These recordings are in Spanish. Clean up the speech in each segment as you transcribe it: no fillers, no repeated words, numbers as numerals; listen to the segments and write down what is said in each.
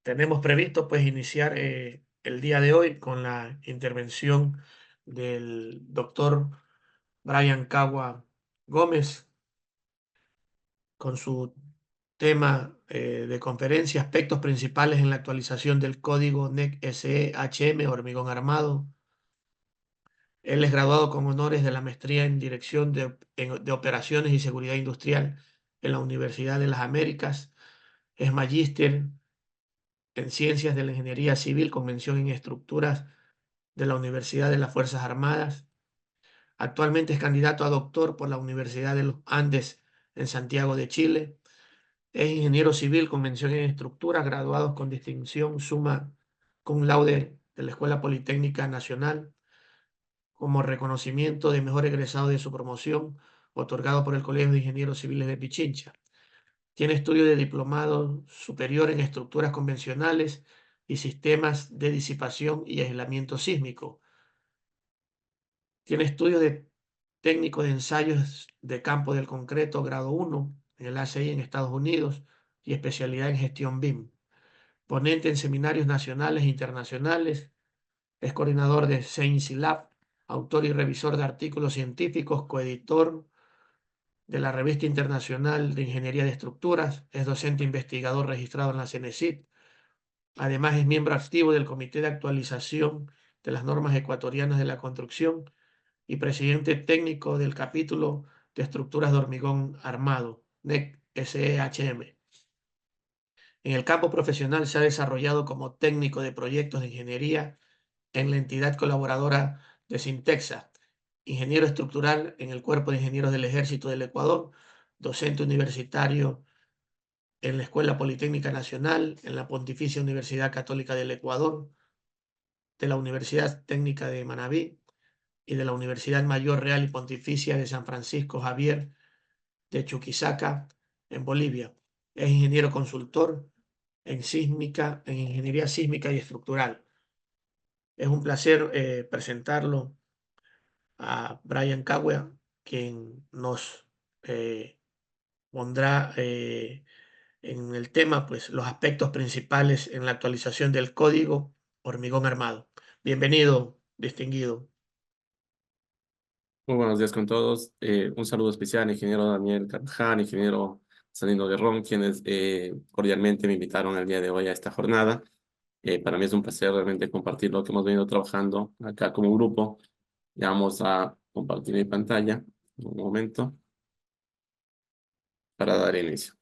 Tenemos previsto pues iniciar el día de hoy con la intervención del doctor Brian Cagua Gómez con su tema de conferencia, aspectos principales en la actualización del código NEC SE-HM Hormigón Armado. Él es graduado con honores de la maestría en Dirección de Operaciones y Seguridad Industrial en la Universidad de las Américas. Es magíster en Ciencias de la Ingeniería Civil con mención en Estructuras de la Universidad de las Fuerzas Armadas. Actualmente es candidato a doctor por la Universidad de los Andes en Santiago de Chile. Es ingeniero civil con mención en estructuras, graduados con distinción summa cum laude de la Escuela Politécnica Nacional, como reconocimiento de mejor egresado de su promoción, otorgado por el Colegio de Ingenieros Civiles de Pichincha. Tiene estudio de diplomado superior en estructuras convencionales y sistemas de disipación y aislamiento sísmico. Tiene estudio de técnico de ensayos de campo del concreto, grado 1 en el ACI en Estados Unidos y especialidad en gestión BIM. Ponente en seminarios nacionales e internacionales. Es coordinador de Science Lab, autor y revisor de artículos científicos, coeditor de la Revista Internacional de Ingeniería de Estructuras. Es docente investigador registrado en la CENESID. Además, es miembro activo del Comité de Actualización de las Normas Ecuatorianas de la Construcción y presidente técnico del capítulo de estructuras de hormigón armado, NEC SEHM. En el campo profesional se ha desarrollado como técnico de proyectos de ingeniería en la entidad colaboradora de Sintexa, ingeniero estructural en el Cuerpo de Ingenieros del Ejército del Ecuador, docente universitario en la Escuela Politécnica Nacional, en la Pontificia Universidad Católica del Ecuador, de la Universidad Técnica de Manabí y de la Universidad Mayor Real y Pontificia de San Francisco Javier de Chuquisaca, en Bolivia. Es ingeniero consultor en sísmica, en ingeniería sísmica y estructural. Es un placer presentarlo a Brian Cagua, quien nos eh, pondrá en el tema pues, los aspectos principales en la actualización del código hormigón armado. Bienvenido, distinguido. Muy buenos días con todos. Un saludo especial al ingeniero Daniel Carvajal, ingeniero Salindo Guerrón, quienes cordialmente me invitaron el día de hoy a esta jornada. Para mí es un placer realmente compartir lo que hemos venido trabajando acá como grupo. Ya vamos a compartir mi pantalla un momento para dar inicio.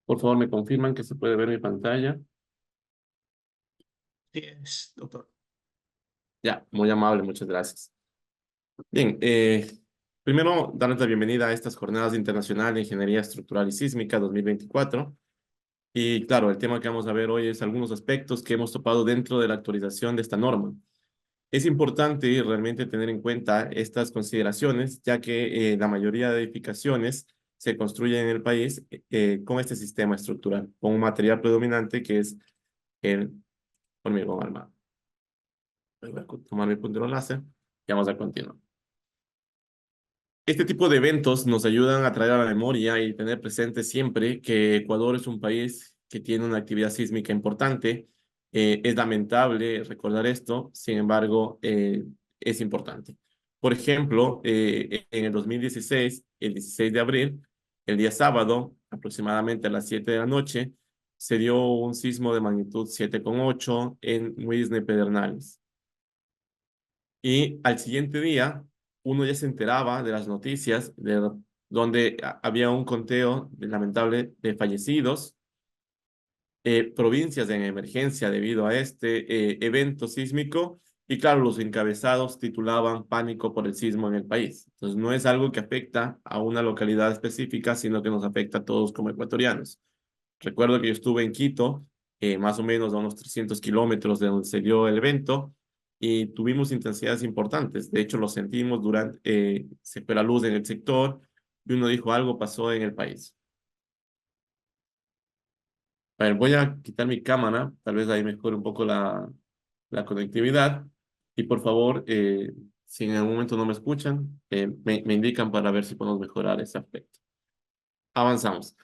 Por favor, me confirman que se puede ver mi pantalla. Sí, es, doctor. Ya, muy amable, muchas gracias. Bien, primero darles la bienvenida a estas jornadas internacionales de Ingeniería Estructural y Sísmica 2024. Y claro, el tema que vamos a ver hoy es algunos aspectos que hemos topado dentro de la actualización de esta norma. Es importante realmente tener en cuenta estas consideraciones, ya que la mayoría de edificaciones se construyen en el país con este sistema estructural, con un material predominante que es el hormigón armado. Voy a tomar mi puntero láser y vamos a continuar. Este tipo de eventos nos ayudan a traer a la memoria y tener presente siempre que Ecuador es un país que tiene una actividad sísmica importante. Es lamentable recordar esto, sin embargo, es importante. Por ejemplo, en el 2016, el 16 de abril, el día sábado, aproximadamente a las 7 de la noche, se dio un sismo de magnitud 7,8 en Muisne Pedernales. Y al siguiente día, uno ya se enteraba de las noticias de donde había un conteo lamentable de fallecidos, provincias en emergencia debido a este evento sísmico. Y claro, los encabezados titulaban Pánico por el sismo en el país. Entonces, no es algo que afecta a una localidad específica, sino que nos afecta a todos como ecuatorianos. Recuerdo que yo estuve en Quito, más o menos a unos 300 kilómetros de donde se dio el evento, y tuvimos intensidades importantes. De hecho, lo sentimos durante, se fue la luz en el sector, y uno dijo, algo pasó en el país. A ver, voy a quitar mi cámara, tal vez ahí mejore un poco la conectividad, y por favor, si en algún momento no me escuchan, me indican para ver si podemos mejorar ese aspecto. Avanzamos.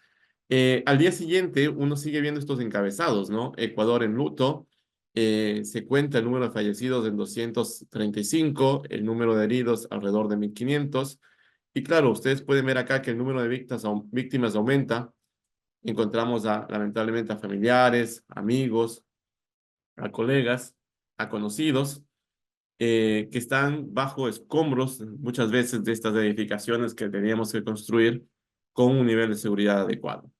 Al día siguiente, uno sigue viendo estos encabezados, ¿no? Ecuador en luto. Se cuenta el número de fallecidos en 235, el número de heridos alrededor de 1.500. Y claro, ustedes pueden ver acá que el número de víctimas aumenta. Encontramos lamentablemente a familiares, amigos, a colegas, a conocidos, que están bajo escombros muchas veces de estas edificaciones que teníamos que construir con un nivel de seguridad adecuado.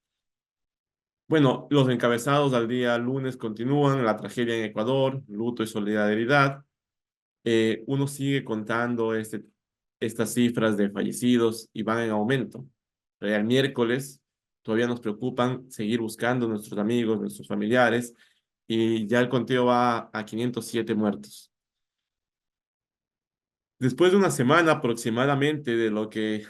Bueno, los encabezados al día lunes continúan, la tragedia en Ecuador, luto y solidaridad. Uno sigue contando estas cifras de fallecidos y van en aumento. El miércoles todavía nos preocupan seguir buscando a nuestros amigos, nuestros familiares, y ya el conteo va a 507 muertos. Después de una semana aproximadamente de lo que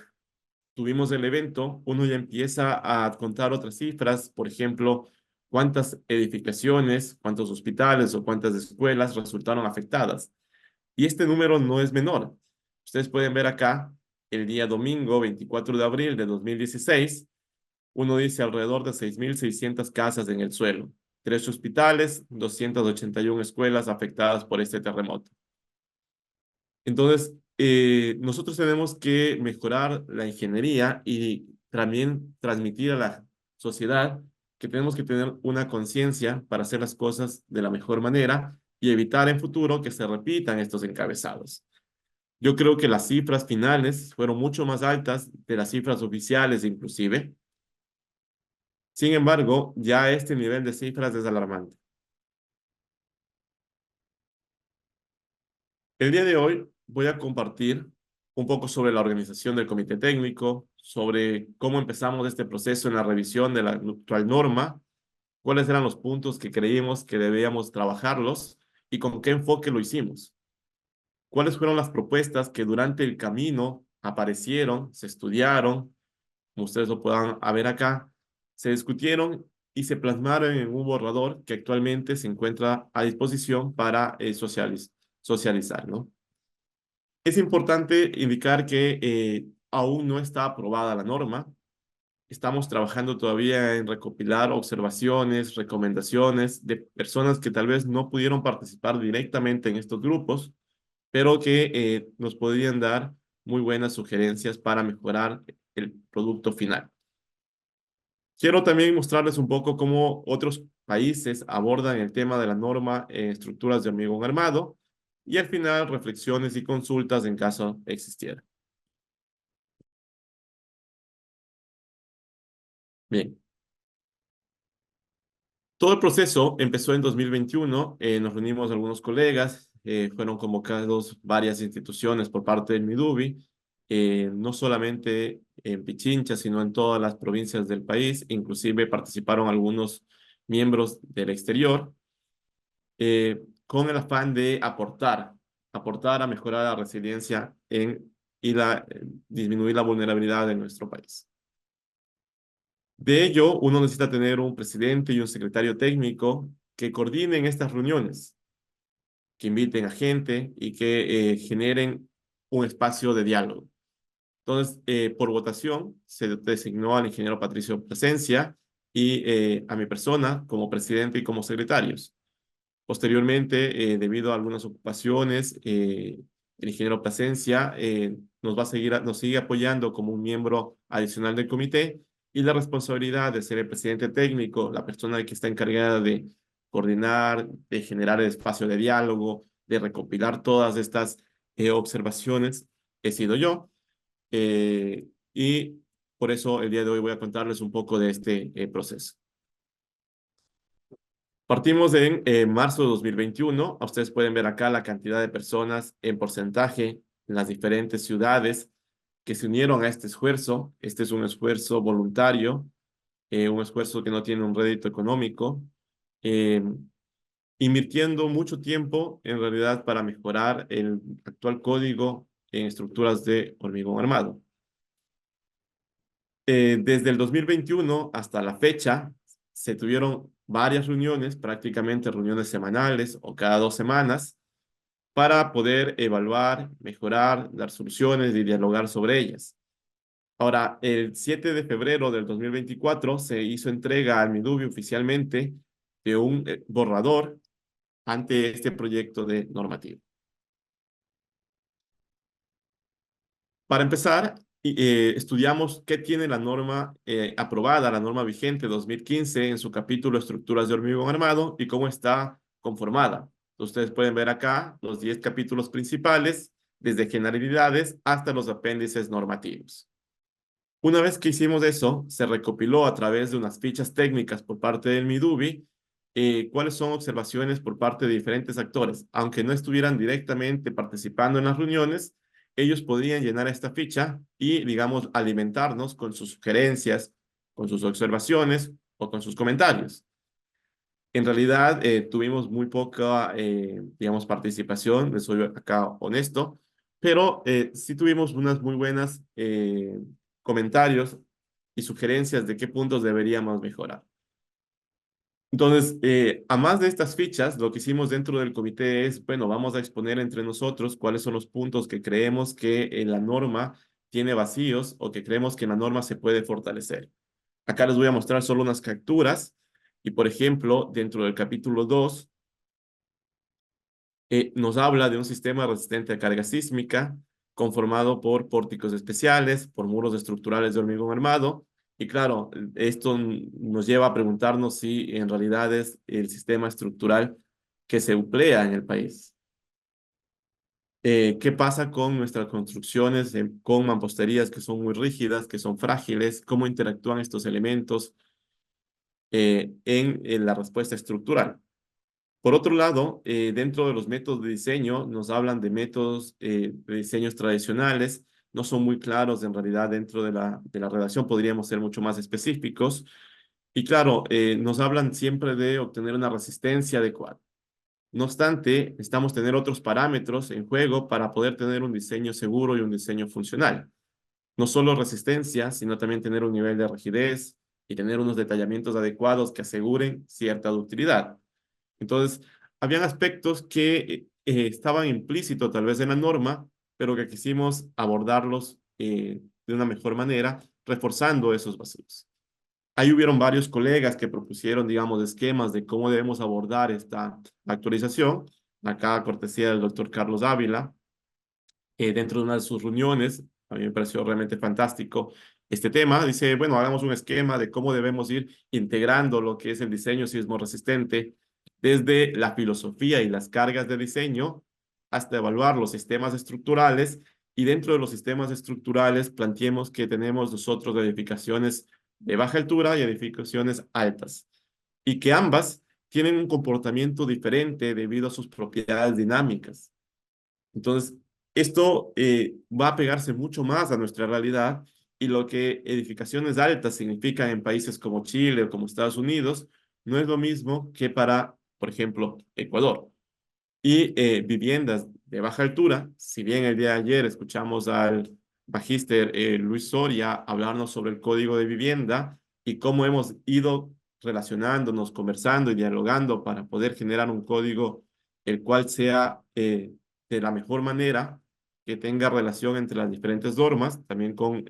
tuvimos el evento, uno ya empieza a contar otras cifras, por ejemplo, cuántas edificaciones, cuántos hospitales o cuántas escuelas resultaron afectadas. Y este número no es menor. Ustedes pueden ver acá, el día domingo 24 de abril de 2016, uno dice alrededor de 6.600 casas en el suelo, 3 hospitales, 281 escuelas afectadas por este terremoto. Entonces, nosotros tenemos que mejorar la ingeniería y también transmitir a la sociedad que tenemos que tener una conciencia para hacer las cosas de la mejor manera y evitar en futuro que se repitan estos encabezados. Yo creo que las cifras finales fueron mucho más altas de las cifras oficiales inclusive. Sin embargo, ya este nivel de cifras es alarmante. El día de hoy voy a compartir un poco sobre la organización del comité técnico, sobre cómo empezamos este proceso en la revisión de la actual norma, cuáles eran los puntos que creímos que debíamos trabajarlos y con qué enfoque lo hicimos. Cuáles fueron las propuestas que durante el camino aparecieron, se estudiaron, como ustedes lo puedan ver acá, se discutieron y se plasmaron en un borrador que actualmente se encuentra a disposición para socializar, ¿no? Es importante indicar que aún no está aprobada la norma. Estamos trabajando todavía en recopilar observaciones, recomendaciones de personas que tal vez no pudieron participar directamente en estos grupos, pero que nos podrían dar muy buenas sugerencias para mejorar el producto final. Quiero también mostrarles un poco cómo otros países abordan el tema de la norma en estructuras de hormigón armado y al final reflexiones y consultas en caso existiera. Bien, todo el proceso empezó en 2021. Nos reunimos algunos colegas, fueron convocados varias instituciones por parte del Midubi, no solamente en Pichincha, sino en todas las provincias del país. Inclusive participaron algunos miembros del exterior, con el afán de aportar a mejorar la resiliencia y disminuir la vulnerabilidad de nuestro país. De ello, uno necesita tener un presidente y un secretario técnico que coordinen estas reuniones, que inviten a gente y que generen un espacio de diálogo. Entonces, por votación, se designó al ingeniero Patricio Plasencia y a mi persona como presidente y como secretarios. Posteriormente, debido a algunas ocupaciones, el ingeniero Plasencia nos sigue apoyando como un miembro adicional del comité y la responsabilidad de ser el presidente técnico, la persona que está encargada de coordinar, de generar el espacio de diálogo, de recopilar todas estas observaciones, he sido yo. Y por eso el día de hoy voy a contarles un poco de este proceso. Partimos en marzo de 2021. Ustedes pueden ver acá la cantidad de personas en porcentaje en las diferentes ciudades que se unieron a este esfuerzo. Este es un esfuerzo voluntario, un esfuerzo que no tiene un rédito económico, eh, invirtiendo mucho tiempo en realidad para mejorar el actual código en estructuras de hormigón armado. Desde el 2021 hasta la fecha, se tuvieron varias reuniones, prácticamente reuniones semanales o cada 2 semanas, para poder evaluar, mejorar, dar soluciones y dialogar sobre ellas. Ahora, el 7 de febrero del 2024 se hizo entrega al Midubi oficialmente de un borrador ante este proyecto de normativa. Para empezar, estudiamos qué tiene la norma aprobada, la norma vigente 2015 en su capítulo Estructuras de hormigón armado y cómo está conformada. Ustedes pueden ver acá los 10 capítulos principales, desde generalidades hasta los apéndices normativos. Una vez que hicimos eso, se recopiló a través de unas fichas técnicas por parte del Midubi cuáles son observaciones por parte de diferentes actores. Aunque no estuvieran directamente participando en las reuniones, ellos podrían llenar esta ficha y, digamos, alimentarnos con sus sugerencias, con sus observaciones o con sus comentarios. En realidad, tuvimos muy poca, digamos, participación, les soy acá honesto, pero sí tuvimos unas muy buenas comentarios y sugerencias de qué puntos deberíamos mejorar. Entonces, a más de estas fichas, lo que hicimos dentro del comité es, bueno, vamos a exponer entre nosotros cuáles son los puntos que creemos que la norma tiene vacíos o que creemos que la norma se puede fortalecer. Acá les voy a mostrar solo unas capturas y, por ejemplo, dentro del capítulo 2, nos habla de un sistema resistente a carga sísmica conformado por pórticos especiales, por muros estructurales de hormigón armado. Y claro, esto nos lleva a preguntarnos si en realidad es el sistema estructural que se emplea en el país. ¿Qué pasa con nuestras construcciones con mamposterías que son muy rígidas, que son frágiles? ¿Cómo interactúan estos elementos en la respuesta estructural? Por otro lado, dentro de los métodos de diseño, nos hablan de métodos de diseños tradicionales, no son muy claros en realidad dentro de la redacción, podríamos ser mucho más específicos. Y claro, nos hablan siempre de obtener una resistencia adecuada. No obstante, necesitamos tener otros parámetros en juego para poder tener un diseño seguro y un diseño funcional. No solo resistencia, sino también tener un nivel de rigidez y tener unos detallamientos adecuados que aseguren cierta ductilidad. Entonces, habían aspectos que estaban implícitos tal vez en la norma, pero que quisimos abordarlos de una mejor manera, reforzando esos vacíos. Ahí hubieron varios colegas que propusieron, digamos, esquemas de cómo debemos abordar esta actualización. Acá, cortesía del doctor Carlos Ávila, dentro de una de sus reuniones, a mí me pareció realmente fantástico este tema. Dice, bueno, hagamos un esquema de cómo debemos ir integrando lo que es el diseño sismo resistente desde la filosofía y las cargas de diseño hasta evaluar los sistemas estructurales y dentro de los sistemas estructurales planteemos que tenemos nosotros edificaciones de baja altura y edificaciones altas y que ambas tienen un comportamiento diferente debido a sus propiedades dinámicas. Entonces, esto va a pegarse mucho más a nuestra realidad y lo que edificaciones altas significan en países como Chile o como Estados Unidos no es lo mismo que para, por ejemplo, Ecuador. Y viviendas de baja altura, si bien el día de ayer escuchamos al magíster Luis Soria hablarnos sobre el código de vivienda y cómo hemos ido relacionándonos, conversando y dialogando para poder generar un código el cual sea de la mejor manera, que tenga relación entre las diferentes normas, también con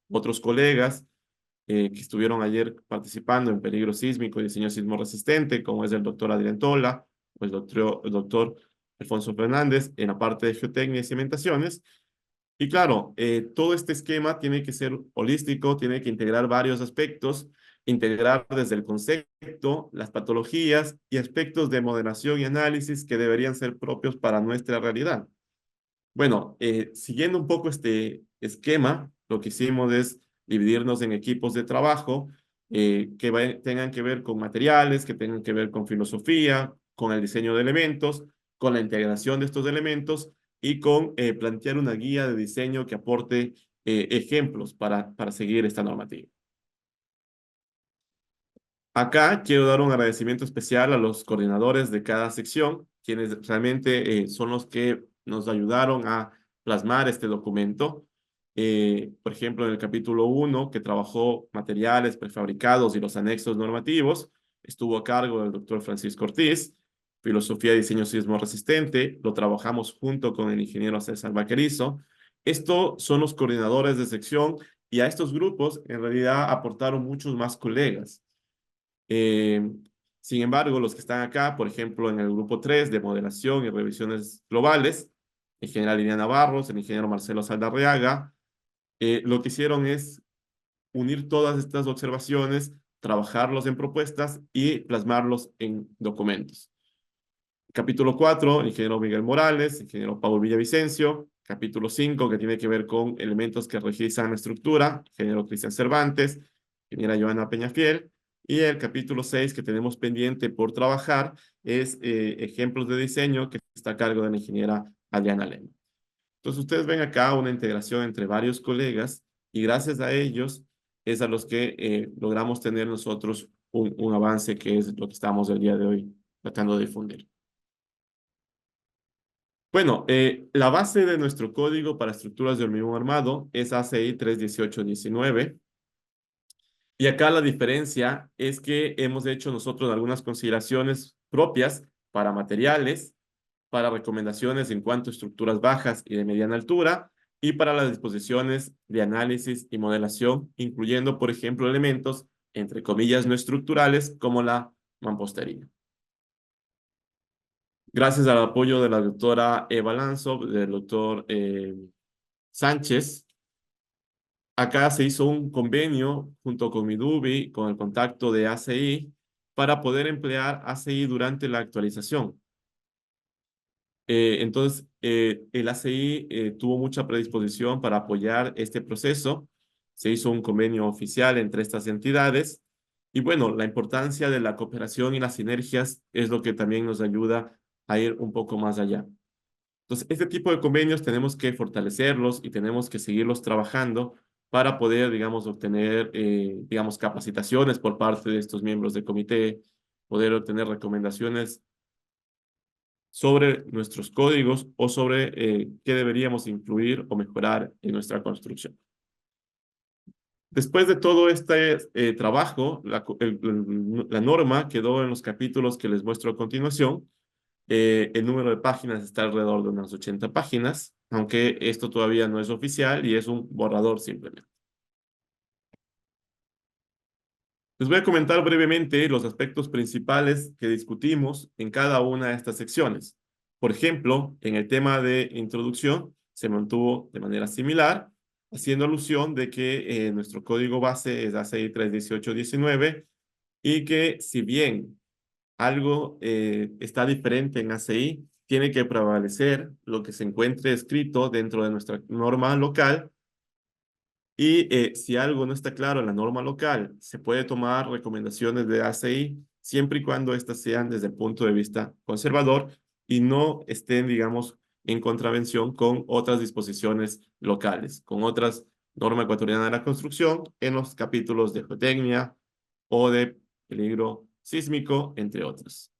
otros colegas que estuvieron ayer participando en peligro sísmico y diseño sismo resistente, como es el doctor Adrián Tola o el doctor Alfonso Fernández en la parte de geotecnia y cimentaciones. Y claro, todo este esquema tiene que ser holístico, tiene que integrar varios aspectos, integrar desde el concepto, las patologías y aspectos de moderación y análisis que deberían ser propios para nuestra realidad. Bueno, siguiendo un poco este esquema, lo que hicimos es dividirnos en equipos de trabajo que tengan que ver con materiales, que tengan que ver con filosofía, con el diseño de elementos, con la integración de estos elementos y con plantear una guía de diseño que aporte ejemplos para seguir esta normativa. Acá quiero dar un agradecimiento especial a los coordinadores de cada sección, quienes realmente son los que nos ayudaron a plasmar este documento. Por ejemplo, en el capítulo 1, que trabajó materiales prefabricados y los anexos normativos, estuvo a cargo del doctor Francisco Ortiz. Filosofía y diseño sismo resistente, lo trabajamos junto con el ingeniero César Vaquerizo. Estos son los coordinadores de sección Y a estos grupos, en realidad, aportaron muchos más colegas. Eh, Sin embargo, los que están acá, por ejemplo, en el grupo 3 de modelación y revisiones globales, el ingeniero Liliana Barros, el ingeniero Marcelo Saldarriaga, lo que hicieron es unir todas estas observaciones, trabajarlos en propuestas y plasmarlos en documentos. Capítulo 4, ingeniero Miguel Morales, ingeniero Pablo Villavicencio. Capítulo 5, que tiene que ver con elementos que registran la estructura, ingeniero Cristian Cervantes, ingeniera Joana Peñafiel. Y el capítulo 6, que tenemos pendiente por trabajar, es ejemplos de diseño, que está a cargo de la ingeniera Adriana Lema. Entonces, ustedes ven acá una integración entre varios colegas y gracias a ellos es a los que logramos tener nosotros un avance que es lo que estamos el día de hoy tratando de difundir. Bueno, la base de nuestro código para estructuras de hormigón armado es ACI 31819. Y acá la diferencia es que hemos hecho nosotros algunas consideraciones propias para materiales, para recomendaciones en cuanto a estructuras bajas y de mediana altura, y para las disposiciones de análisis y modelación, incluyendo, por ejemplo, elementos, entre comillas, no estructurales, como la mampostería. Gracias al apoyo de la doctora Eva Lanzo, del doctor Sánchez, acá se hizo un convenio junto con Midubi, con el contacto de ACI, para poder emplear ACI durante la actualización. Entonces, el ACI tuvo mucha predisposición para apoyar este proceso. Se hizo un convenio oficial entre estas entidades. Y bueno, la importancia de la cooperación y las sinergias es lo que también nos ayuda a ir un poco más allá. Entonces, este tipo de convenios tenemos que fortalecerlos y tenemos que seguirlos trabajando para poder, digamos, obtener, digamos, capacitaciones por parte de estos miembros del comité, poder obtener recomendaciones sobre nuestros códigos o sobre qué deberíamos incluir o mejorar en nuestra construcción. Después de todo este trabajo, la norma quedó en los capítulos que les muestro a continuación. El número de páginas está alrededor de unas 80 páginas, aunque esto todavía no es oficial y es un borrador simplemente. Les voy a comentar brevemente los aspectos principales que discutimos en cada una de estas secciones. Por ejemplo, en el tema de introducción se mantuvo de manera similar, haciendo alusión de que nuestro código base es ACI 31819 y que si bien algo está diferente en ACI, tiene que prevalecer lo que se encuentre escrito dentro de nuestra norma local y si algo no está claro en la norma local, se puede tomar recomendaciones de ACI siempre y cuando éstas sean desde el punto de vista conservador y no estén, digamos, en contravención con otras disposiciones locales, con otras normas ecuatorianas de la construcción en los capítulos de geotecnia o de peligro sísmico, entre otros.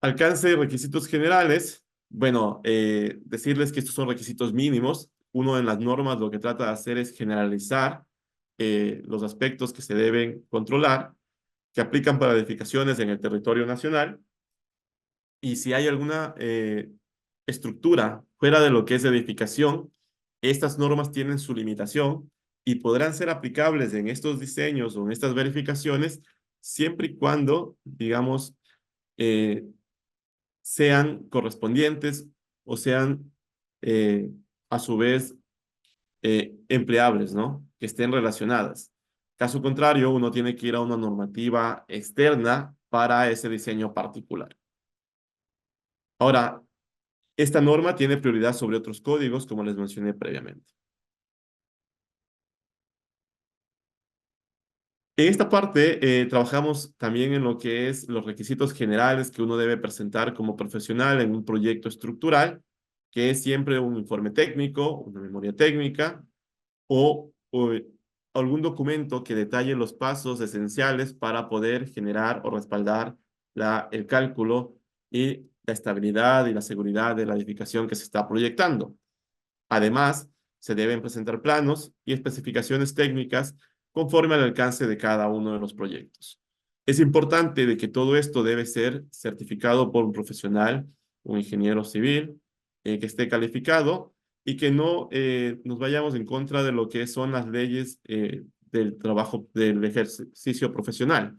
Alcance de requisitos generales. Bueno, decirles que estos son requisitos mínimos. Uno en las normas lo que trata de hacer es generalizar los aspectos que se deben controlar, que aplican para edificaciones en el territorio nacional. Y si hay alguna estructura fuera de lo que es edificación, estas normas tienen su limitación y podrán ser aplicables en estos diseños o en estas verificaciones siempre y cuando, digamos, eh, sean correspondientes o sean eh, a su vez empleables, ¿no? Que estén relacionadas. Caso contrario, uno tiene que ir a una normativa externa para ese diseño particular. Ahora, esta norma tiene prioridad sobre otros códigos, como les mencioné previamente. En esta parte trabajamos también en lo que es los requisitos generales que uno debe presentar como profesional en un proyecto estructural, que es siempre un informe técnico, una memoria técnica o algún documento que detalle los pasos esenciales para poder generar o respaldar el cálculo y la estabilidad y la seguridad de la edificación que se está proyectando. Además, se deben presentar planos y especificaciones técnicas conforme al alcance de cada uno de los proyectos. Es importante de que todo esto debe ser certificado por un profesional, un ingeniero civil, que esté calificado y que no nos vayamos en contra de lo que son las leyes del trabajo, del ejercicio profesional.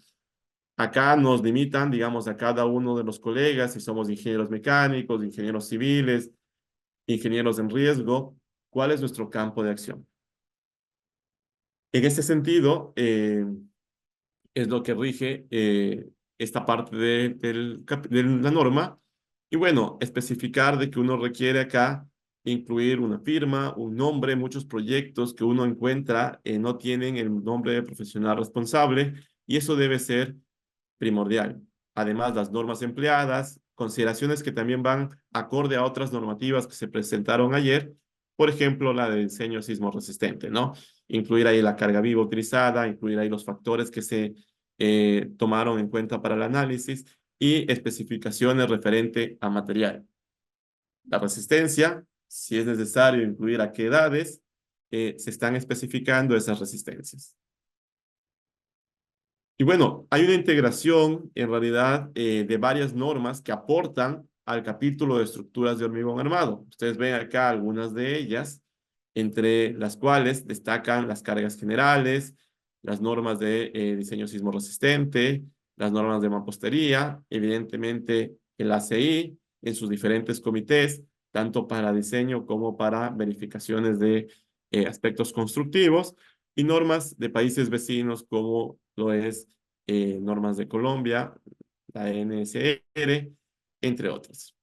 Acá nos limitan, digamos, a cada uno de los colegas, si somos ingenieros mecánicos, ingenieros civiles, ingenieros en riesgo, cuál es nuestro campo de acción. En ese sentido, es lo que rige esta parte de la norma. Y bueno, especificar de que uno requiere acá incluir una firma, un nombre, muchos proyectos que uno encuentra no tienen el nombre de profesional responsable y eso debe ser primordial. Además, las normas empleadas, consideraciones que también van acorde a otras normativas que se presentaron ayer, por ejemplo, la de diseño sismo resistente, ¿no? Incluir ahí la carga viva utilizada, incluir ahí los factores que se tomaron en cuenta para el análisis y especificaciones referente a material. La resistencia, si es necesario incluir a qué edades, se están especificando esas resistencias. Y bueno, hay una integración en realidad de varias normas que aportan al capítulo de estructuras de hormigón armado. Ustedes ven acá algunas de ellas, entre las cuales destacan las cargas generales, las normas de diseño sismo resistente, las normas de mampostería, evidentemente el ACI en sus diferentes comités, tanto para diseño como para verificaciones de aspectos constructivos, y normas de países vecinos como lo es normas de Colombia, la NSR, entre otras.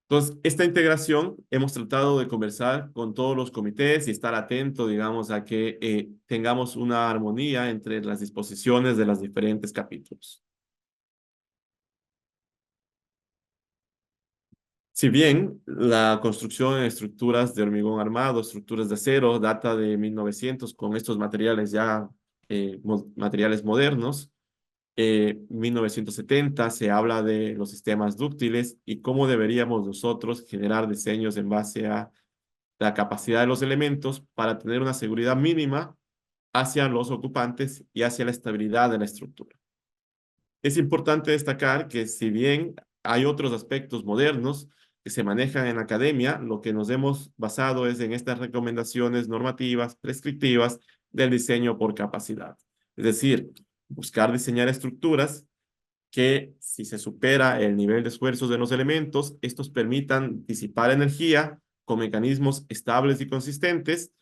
Entonces, esta integración hemos tratado de conversar con todos los comités y estar atento, digamos, a que tengamos una armonía entre las disposiciones de los diferentes capítulos. Si bien la construcción en estructuras de hormigón armado, estructuras de acero, data de 1900 con estos materiales ya, materiales modernos, 1970 se habla de los sistemas dúctiles y cómo deberíamos nosotros generar diseños en base a la capacidad de los elementos para tener una seguridad mínima hacia los ocupantes y hacia la estabilidad de la estructura. Es importante destacar que si bien hay otros aspectos modernos que se manejan en la academia, lo que nos hemos basado es en estas recomendaciones normativas prescriptivas del diseño por capacidad. Es decir, buscar diseñar estructuras que si se supera el nivel de esfuerzos de los elementos, estos permitan disipar energía con mecanismos estables y consistentes,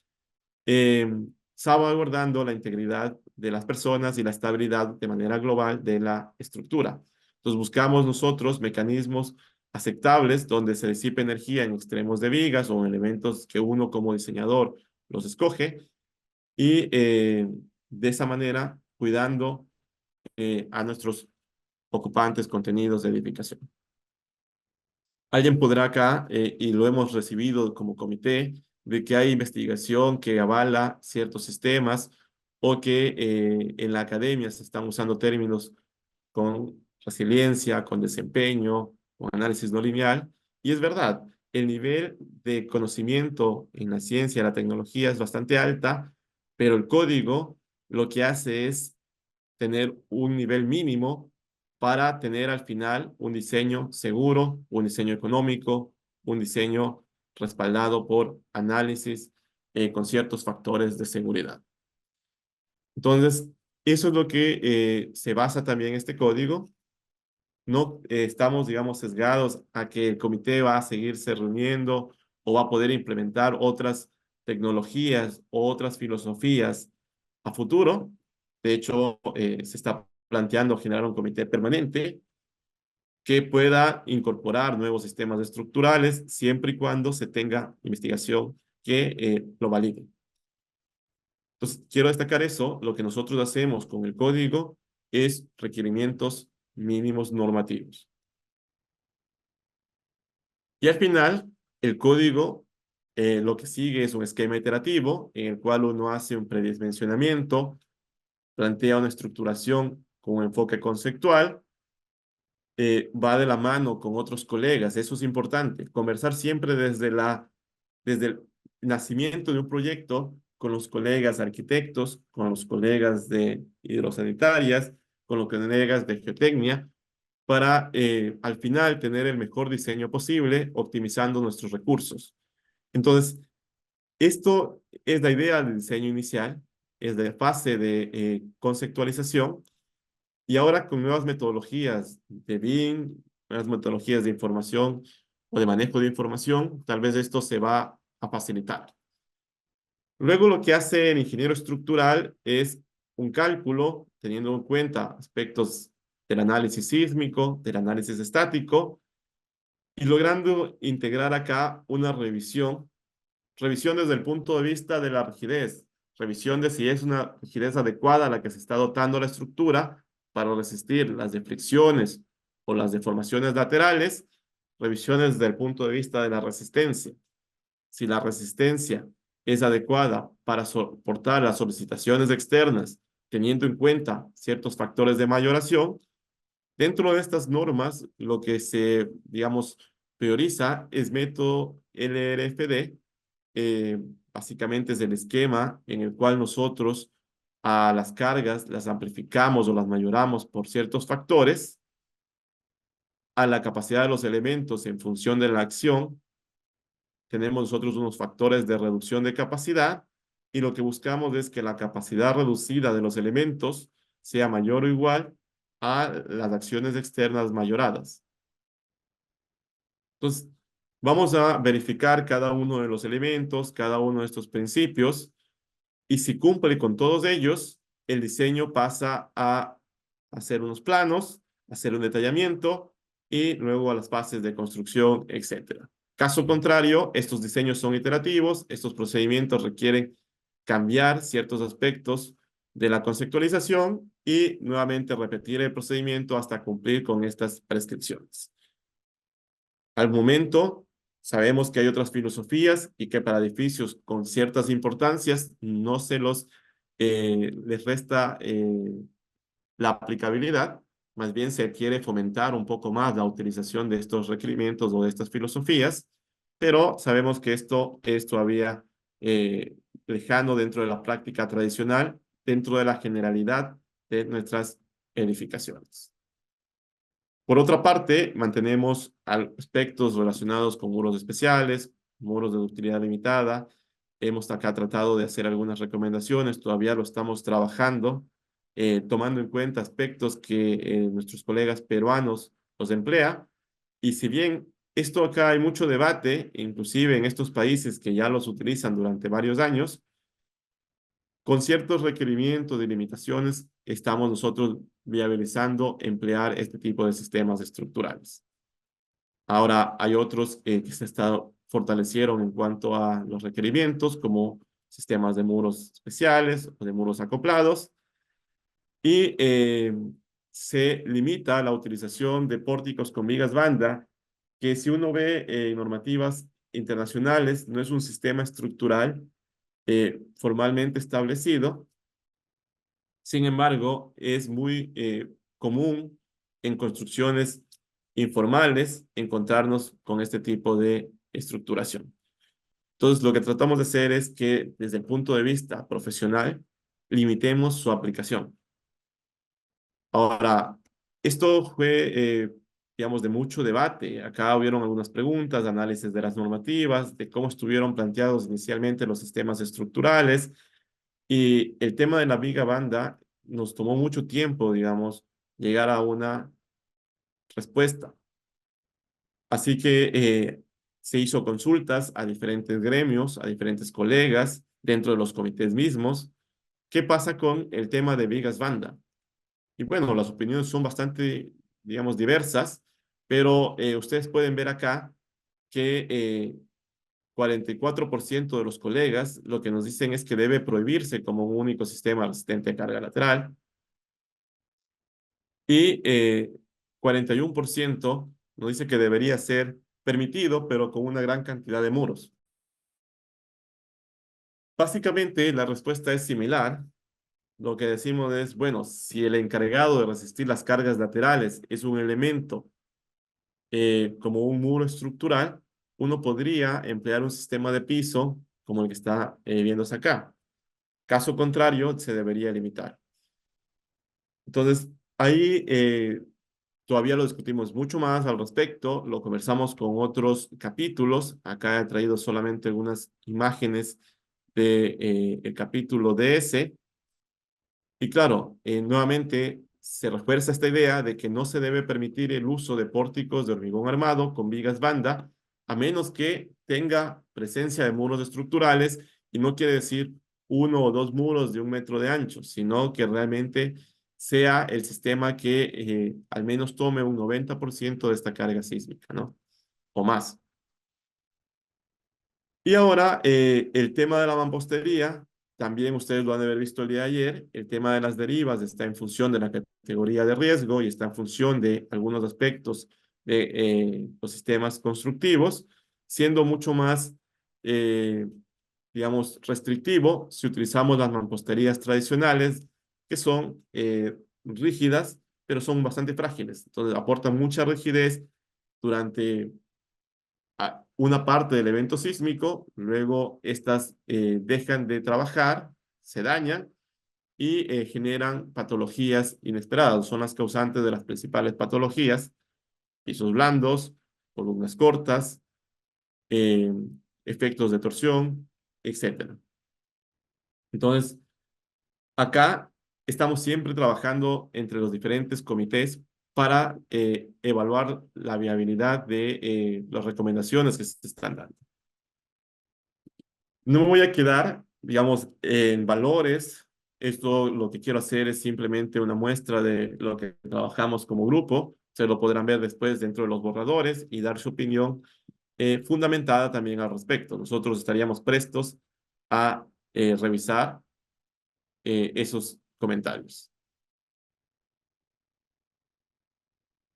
eh, salvaguardando la integridad de las personas y la estabilidad de manera global de la estructura. Entonces buscamos nosotros mecanismos aceptables donde se disipe energía en extremos de vigas o en elementos que uno como diseñador los escoge y de esa manera cuidando a nuestros ocupantes, contenidos de edificación. Alguien podrá acá, y lo hemos recibido como comité, de que hay investigación que avala ciertos sistemas o que en la academia se están usando términos con resiliencia, con desempeño, con análisis no lineal. Y es verdad, el nivel de conocimiento en la ciencia, la tecnología es bastante alta, pero el código lo que hace es tener un nivel mínimo para tener al final un diseño seguro, un diseño económico, un diseño respaldado por análisis con ciertos factores de seguridad. Entonces, eso es lo que se basa también este código. No estamos, digamos, sesgados a que el comité va a seguirse reuniendo o va a poder implementar otras tecnologías o otras filosofías a futuro. De hecho, se está planteando generar un comité permanente que pueda incorporar nuevos sistemas estructurales siempre y cuando se tenga investigación que lo valide. Entonces, quiero destacar eso. Lo que nosotros hacemos con el código es requerimientos mínimos normativos. Y al final, el código lo que sigue es un esquema iterativo en el cual uno hace un predimensionamiento, plantea una estructuración con un enfoque conceptual, va de la mano con otros colegas. Eso es importante. Conversar siempre desde el nacimiento de un proyecto con los colegas arquitectos, con los colegas de hidrosanitarias, con los colegas de geotecnia, para al final tener el mejor diseño posible, optimizando nuestros recursos. Entonces, esto es la idea del diseño inicial, es la fase de conceptualización, y ahora con nuevas metodologías de BIM, nuevas metodologías de información o de manejo de información, tal vez esto se va a facilitar. Luego lo que hace el ingeniero estructural es un cálculo teniendo en cuenta aspectos del análisis sísmico, del análisis estático y logrando integrar acá una revisión desde el punto de vista de la rigidez, revisión de si es una rigidez adecuada a la que se está dotando la estructura para resistir las deflexiones o las deformaciones laterales, revisiones desde el punto de vista de la resistencia. Si la resistencia es adecuada para soportar las solicitaciones externas, teniendo en cuenta ciertos factores de mayoración, dentro de estas normas, lo que se, digamos, prioriza es método LRFD. eh, Básicamente es el esquema en el cual nosotros a las cargas las amplificamos o las mayoramos por ciertos factores, a la capacidad de los elementos en función de la acción tenemos nosotros unos factores de reducción de capacidad y lo que buscamos es que la capacidad reducida de los elementos sea mayor o igual a las acciones externas mayoradas. Entonces, vamos a verificar cada uno de los elementos, cada uno de estos principios, y si cumple con todos ellos, el diseño pasa a hacer unos planos, hacer un detallamiento y luego a las fases de construcción, etcétera. Caso contrario, estos diseños son iterativos, estos procedimientos requieren cambiar ciertos aspectos de la conceptualización y nuevamente repetir el procedimiento hasta cumplir con estas prescripciones. Al momento, sabemos que hay otras filosofías y que para edificios con ciertas importancias no se les resta la aplicabilidad, más bien se quiere fomentar un poco más la utilización de estos requerimientos o de estas filosofías, pero sabemos que esto es todavía eh, lejano dentro de la práctica tradicional, dentro de la generalidad de nuestras edificaciones. Por otra parte, mantenemos aspectos relacionados con muros especiales, muros de ductilidad limitada. Hemos acá tratado de hacer algunas recomendaciones, todavía lo estamos trabajando, tomando en cuenta aspectos que nuestros colegas peruanos los emplean. Y si bien esto acá hay mucho debate, inclusive en estos países que ya los utilizan durante varios años, con ciertos requerimientos y limitaciones, estamos nosotros viabilizando emplear este tipo de sistemas estructurales. Ahora hay otros que se fortalecieron en cuanto a los requerimientos, como sistemas de muros especiales o de muros acoplados, y se limita la utilización de pórticos con vigas banda, que si uno ve normativas internacionales, no es un sistema estructural formalmente establecido. Sin embargo, es muy común en construcciones informales encontrarnos con este tipo de estructuración. Entonces, lo que tratamos de hacer es que desde el punto de vista profesional, limitemos su aplicación. Ahora, esto fue, digamos, de mucho debate. Acá hubieron algunas preguntas, análisis de las normativas, de cómo estuvieron planteados inicialmente los sistemas estructurales. Y el tema de la viga banda nos tomó mucho tiempo, digamos, llegar a una respuesta. Así que se hizo consultas a diferentes gremios, a diferentes colegas dentro de los comités mismos. ¿Qué pasa con el tema de vigas banda? Y bueno, las opiniones son bastante, digamos, diversas, pero ustedes pueden ver acá que 44% de los colegas lo que nos dicen es que debe prohibirse como un único sistema resistente a carga lateral y 41% nos dice que debería ser permitido, pero con una gran cantidad de muros. Básicamente, la respuesta es similar. Lo que decimos es, bueno, si el encargado de resistir las cargas laterales es un elemento como un muro estructural, uno podría emplear un sistema de piso como el que está viéndose acá. Caso contrario, se debería limitar. Entonces, ahí todavía lo discutimos mucho más al respecto, lo conversamos con otros capítulos. Acá he traído solamente algunas imágenes de, el capítulo DS. Y claro, nuevamente se refuerza esta idea de que no se debe permitir el uso de pórticos de hormigón armado con vigas banda, a menos que tenga presencia de muros estructurales, y no quiere decir uno o dos muros de 1 metro de ancho, sino que realmente sea el sistema que al menos tome un 90% de esta carga sísmica, ¿no? O más. Y ahora, el tema de la mampostería, también ustedes lo han de haber visto el día de ayer, el tema de las derivas está en función de la categoría de riesgo y está en función de algunos aspectos de los sistemas constructivos, siendo mucho más, eh, digamos, restrictivo si utilizamos las mamposterías tradicionales, que son rígidas, pero son bastante frágiles. Entonces, aportan mucha rigidez durante una parte del evento sísmico, luego estas dejan de trabajar, se dañan y generan patologías inesperadas. Son las causantes de las principales patologías: pisos blandos, columnas cortas, eh, efectos de torsión, etcétera. Entonces, acá estamos siempre trabajando entre los diferentes comités para evaluar la viabilidad de las recomendaciones que se están dando. No me voy a quedar, digamos, en valores. Esto lo que quiero hacer es simplemente una muestra de lo que trabajamos como grupo. Se lo podrán ver después dentro de los borradores y dar su opinión fundamentada también al respecto. Nosotros estaríamos prestos a revisar esos comentarios.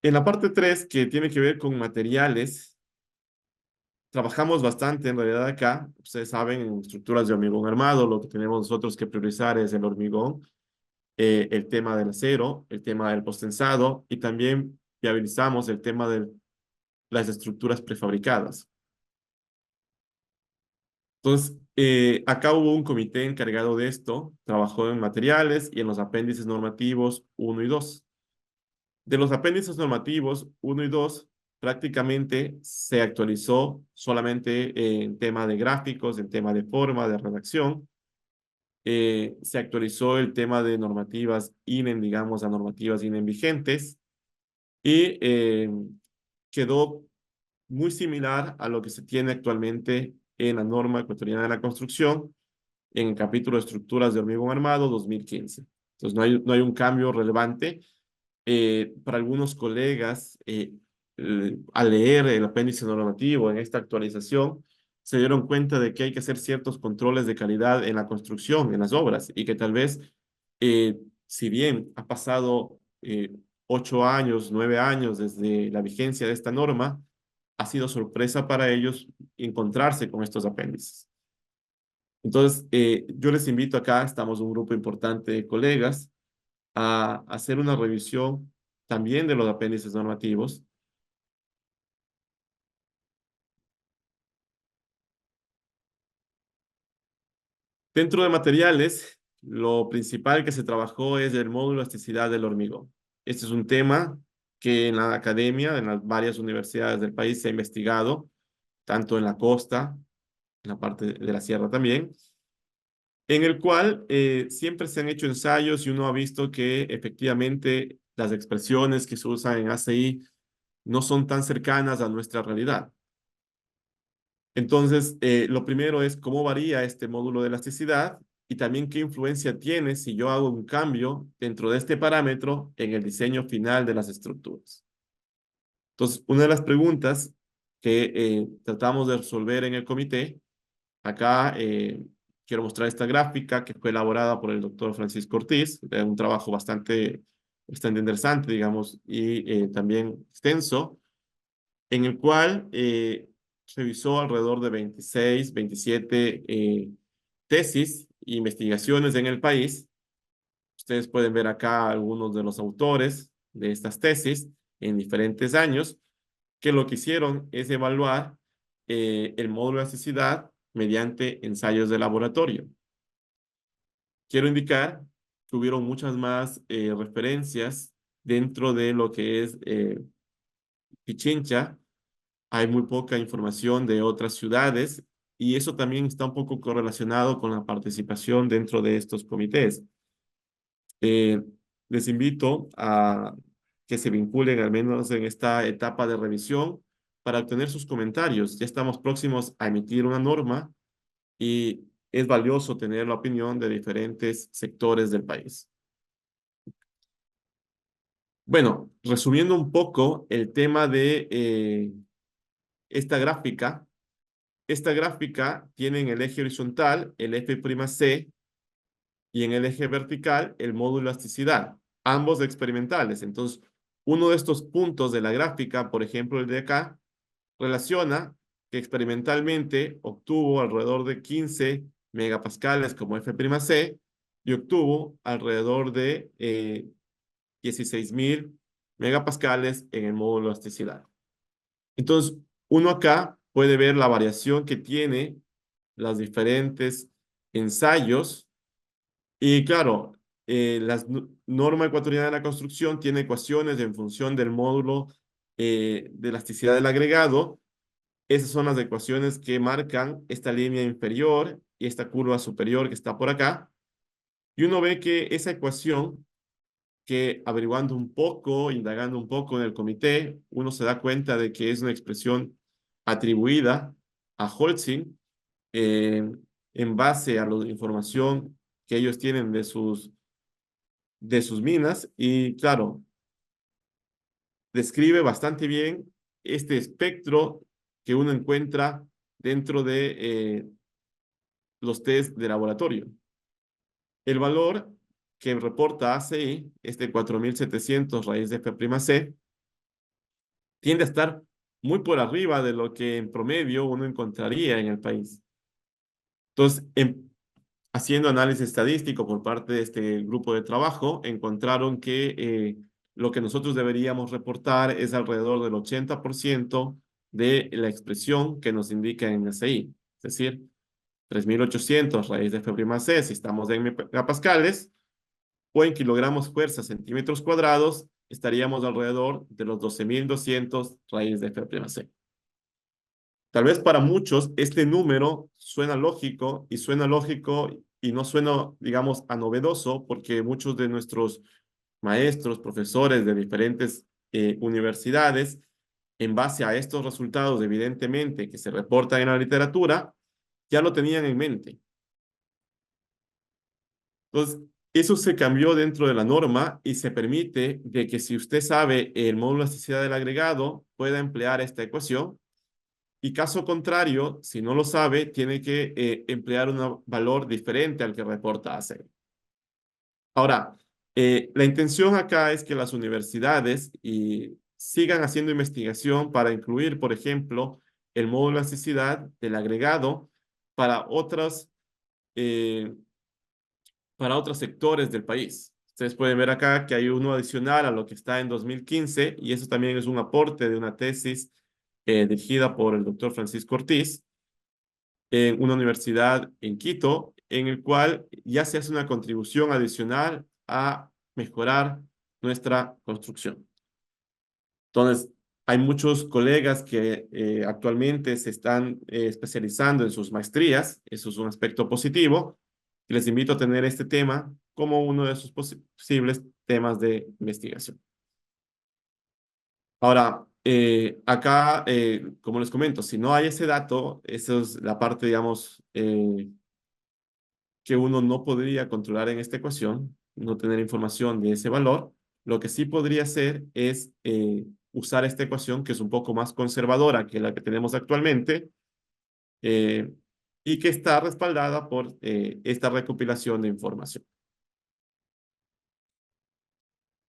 En la parte 3, que tiene que ver con materiales, trabajamos bastante en realidad acá. Ustedes saben, en estructuras de hormigón armado, lo que tenemos nosotros que priorizar es el hormigón, el tema del acero, el tema del postensado, y también viabilizamos el tema de las estructuras prefabricadas. Entonces, acá hubo un comité encargado de esto, trabajó en materiales y en los apéndices normativos 1 y 2. De los apéndices normativos 1 y 2, prácticamente se actualizó solamente en tema de gráficos, en tema de forma, de redacción. Se actualizó el tema de normativas INEN, digamos, a normativas INEN vigentes, y quedó muy similar a lo que se tiene actualmente en la norma ecuatoriana de la construcción, en el capítulo de estructuras de hormigón armado 2015. Entonces, no hay un cambio relevante. Para algunos colegas, al leer el apéndice normativo en esta actualización, se dieron cuenta de que hay que hacer ciertos controles de calidad en la construcción, en las obras, y que tal vez, si bien ha pasado 8 años, 9 años desde la vigencia de esta norma, ha sido sorpresa para ellos encontrarse con estos apéndices. Entonces, yo les invito acá, estamos un grupo importante de colegas, a hacer una revisión también de los apéndices normativos. Dentro de materiales, lo principal que se trabajó es el módulo de elasticidad del hormigón. Este es un tema que en la academia, en las varias universidades del país se ha investigado, tanto en la costa, en la parte de la sierra también, en el cual siempre se han hecho ensayos y uno ha visto que efectivamente las expresiones que se usan en ACI no son tan cercanas a nuestra realidad. Entonces, lo primero es cómo varía este módulo de elasticidad y también qué influencia tiene si yo hago un cambio dentro de este parámetro en el diseño final de las estructuras. Entonces, una de las preguntas que tratamos de resolver en el comité, acá quiero mostrar esta gráfica que fue elaborada por el doctor Francisco Ortiz, un trabajo bastante interesante, digamos, y también extenso, en el cual revisó alrededor de 26, 27 tesis e investigaciones en el país. Ustedes pueden ver acá algunos de los autores de estas tesis en diferentes años, que lo que hicieron es evaluar el módulo de elasticidad mediante ensayos de laboratorio. Quiero indicar que hubieron muchas más referencias dentro de lo que es Pichincha hay muy poca información de otras ciudades y eso también está un poco correlacionado con la participación dentro de estos comités. Eh, Les invito a que se vinculen al menos en esta etapa de revisión para obtener sus comentarios. Ya estamos próximos a emitir una norma y es valioso tener la opinión de diferentes sectores del país. Bueno, resumiendo un poco el tema de esta gráfica. Esta gráfica tiene en el eje horizontal el F'C y en el eje vertical el módulo elasticidad, ambos experimentales. Entonces, uno de estos puntos de la gráfica, por ejemplo el de acá, relaciona que experimentalmente obtuvo alrededor de 15 megapascales como F'C y obtuvo alrededor de 16.000 megapascales en el módulo elasticidad. Entonces, uno acá puede ver la variación que tiene los diferentes ensayos y claro, la norma ecuatoriana de la construcción tiene ecuaciones en función del módulo de elasticidad del agregado. Esas son las ecuaciones que marcan esta línea inferior y esta curva superior que está por acá. Y uno ve que esa ecuación, que averiguando un poco, indagando un poco en el comité, uno se da cuenta de que es una expresión atribuida a Holcim eh, en base a la información que ellos tienen de sus minas y claro, describe bastante bien este espectro que uno encuentra dentro de los test de laboratorio. El valor que reporta ACI, este 4700 raíz de F'C, tiende a estar muy por arriba de lo que en promedio uno encontraría en el país. Entonces, haciendo análisis estadístico por parte de este grupo de trabajo, encontraron que lo que nosotros deberíamos reportar es alrededor del 80% de la expresión que nos indica en SI, es decir, 3.800 raíz de F'C si estamos en megapascales, o en kilogramos fuerza centímetros cuadrados, estaríamos alrededor de los 12.200 raíz de F'C. Tal vez para muchos este número suena lógico y no suena, digamos, a novedoso porque muchos de nuestros maestros, profesores de diferentes universidades, en base a estos resultados, evidentemente, que se reportan en la literatura, ya lo tenían en mente. Entonces, eso se cambió dentro de la norma y se permite de que si usted sabe el módulo de elasticidad del agregado, pueda emplear esta ecuación. Y caso contrario, si no lo sabe, tiene que emplear un valor diferente al que reporta ACE. Ahora, la intención acá es que las universidades sigan haciendo investigación para incluir, por ejemplo, el módulo de elasticidad del agregado para eh, para otros sectores del país. Ustedes pueden ver acá que hay uno adicional a lo que está en 2015 y eso también es un aporte de una tesis dirigida por el doctor Francisco Ortiz en una universidad en Quito, en el cual ya se hace una contribución adicional a mejorar nuestra construcción. Entonces, hay muchos colegas que actualmente se están especializando en sus maestrías, eso es un aspecto positivo, y les invito a tener este tema como uno de sus posibles temas de investigación. Ahora, acá, como les comento, si no hay ese dato, esa es la parte, digamos, que uno no podría controlar en esta ecuación, no tener información de ese valor. Lo que sí podría hacer es usar esta ecuación, que es un poco más conservadora que la que tenemos actualmente, eh, y que está respaldada por esta recopilación de información.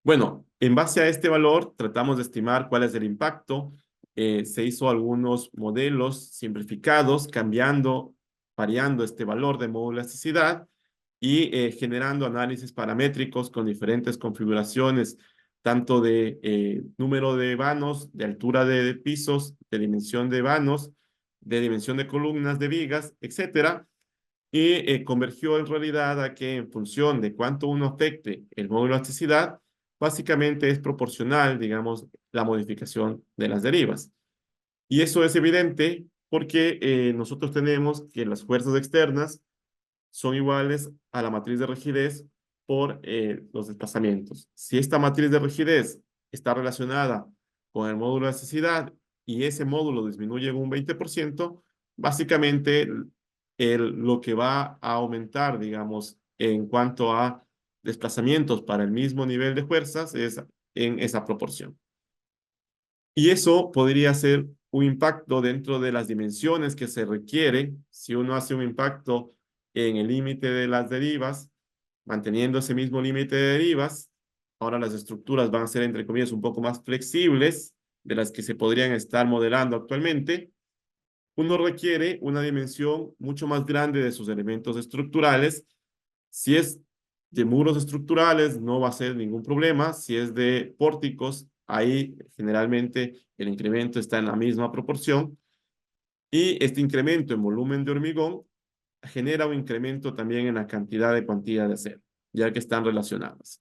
Bueno, en base a este valor, tratamos de estimar cuál es el impacto. Se hizo algunos modelos simplificados, cambiando, variando este valor de modulasticidad y generando análisis paramétricos con diferentes configuraciones, tanto de número de vanos, de altura de pisos, de dimensión de vanos, de dimensión de columnas, de vigas, etcétera. Y convergió en realidad a que en función de cuánto uno afecte el módulo de elasticidad, básicamente es proporcional, digamos, la modificación de las derivas. Y eso es evidente porque nosotros tenemos que las fuerzas externas son iguales a la matriz de rigidez por los desplazamientos. Si esta matriz de rigidez está relacionada con el módulo de elasticidad y ese módulo disminuye en un 20%, básicamente lo que va a aumentar, digamos, en cuanto a desplazamientos para el mismo nivel de fuerzas es en esa proporción. Y eso podría ser un impacto dentro de las dimensiones que se requiere si uno hace un impacto en el límite de las derivas, manteniendo ese mismo límite de derivas. Ahora las estructuras van a ser, entre comillas, un poco más flexibles de las que se podrían estar modelando actualmente. Uno requiere una dimensión mucho más grande de sus elementos estructurales. Si es de muros estructurales, no va a ser ningún problema. Si es de pórticos, ahí generalmente el incremento está en la misma proporción. Y este incremento en volumen de hormigón genera un incremento también en la cantidad de cuantía de acero, ya que están relacionadas.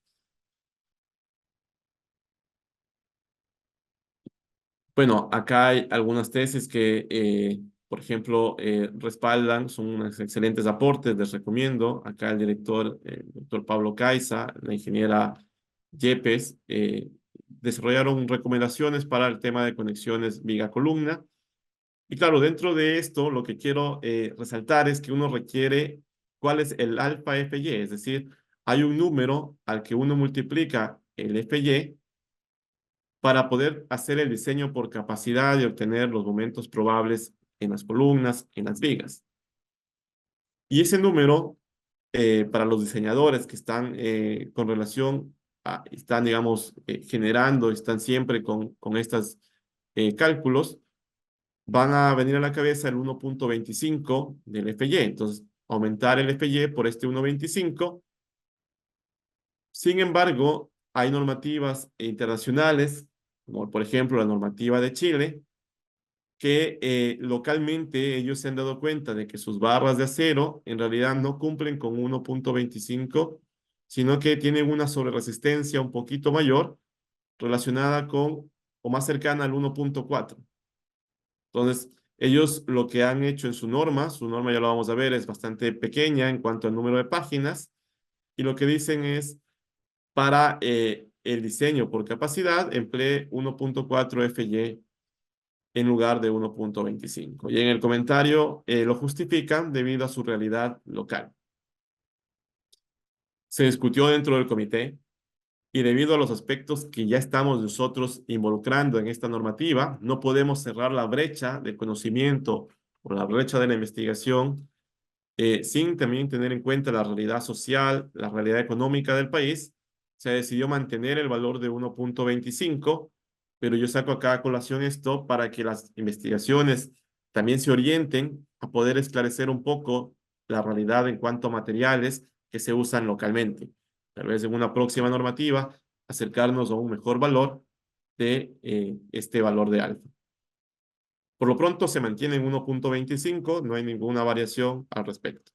Bueno, acá hay algunas tesis que, por ejemplo, respaldan, son unos excelentes aportes, les recomiendo. Acá el director, el doctor Pablo Caiza, la ingeniera Yepes, desarrollaron recomendaciones para el tema de conexiones viga-columna. Y claro, dentro de esto, lo que quiero resaltar es que uno requiere cuál es el alfa FY, es decir, hay un número al que uno multiplica el FY para poder hacer el diseño por capacidad y obtener los momentos probables en las columnas, en las vigas. Y ese número, para los diseñadores que están con relación están, digamos, generando, están siempre con estos cálculos, van a venir a la cabeza el 1.25 del FY. Entonces, aumentar el FY por este 1.25. Sin embargo, hay normativas internacionales, como por ejemplo la normativa de Chile, que localmente ellos se han dado cuenta de que sus barras de acero en realidad no cumplen con 1.25, sino que tienen una sobreresistencia un poquito mayor relacionada con o más cercana al 1.4. Entonces, ellos lo que han hecho en su norma ya lo vamos a ver, es bastante pequeña en cuanto al número de páginas, y lo que dicen es para el diseño por capacidad, emplee 1.4 FY en lugar de 1.25. Y en el comentario lo justifican debido a su realidad local. Se discutió dentro del comité y debido a los aspectos que ya estamos nosotros involucrando en esta normativa, no podemos cerrar la brecha de conocimiento o la brecha de la investigación sin también tener en cuenta la realidad social, la realidad económica del país. Se decidió mantener el valor de 1.25, pero yo saco acá a colación esto para que las investigaciones también se orienten a poder esclarecer un poco la realidad en cuanto a materiales que se usan localmente. Tal vez en una próxima normativa acercarnos a un mejor valor de este valor de alfa. Por lo pronto se mantiene en 1.25, no hay ninguna variación al respecto.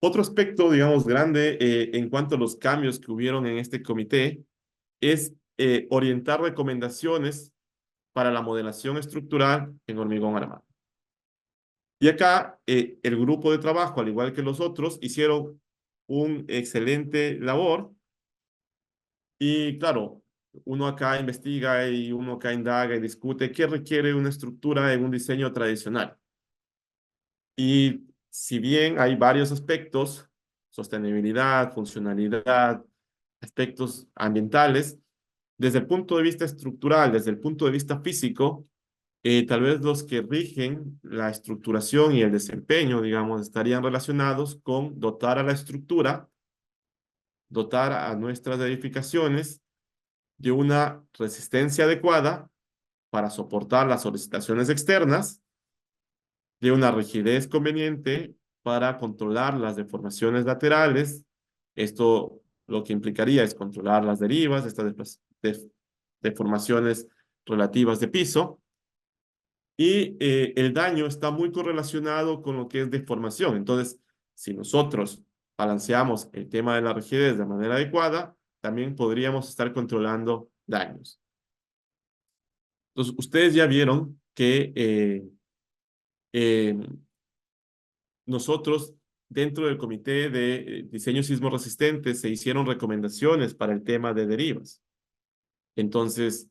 Otro aspecto, digamos, grande en cuanto a los cambios que hubieron en este comité es orientar recomendaciones para la modelación estructural en hormigón armado. Y acá el grupo de trabajo, al igual que los otros, hicieron un excelente labor. Y claro, uno acá investiga y uno acá indaga y discute qué requiere una estructura en un diseño tradicional. Y si bien hay varios aspectos, sostenibilidad, funcionalidad, aspectos ambientales, desde el punto de vista estructural, desde el punto de vista físico, tal vez los que rigen la estructuración y el desempeño, digamos, estarían relacionados con dotar a la estructura, dotar a nuestras edificaciones de una resistencia adecuada para soportar las solicitaciones externas, de una rigidez conveniente para controlar las deformaciones laterales. Esto lo que implicaría es controlar las derivas, estas deformaciones relativas de piso. Y el daño está muy correlacionado con lo que es deformación. Entonces, si nosotros balanceamos el tema de la rigidez de manera adecuada, también podríamos estar controlando daños. Entonces, ustedes ya vieron que eh, nosotros, dentro del Comité de Diseño Sismo Resistente, se hicieron recomendaciones para el tema de derivas. Entonces,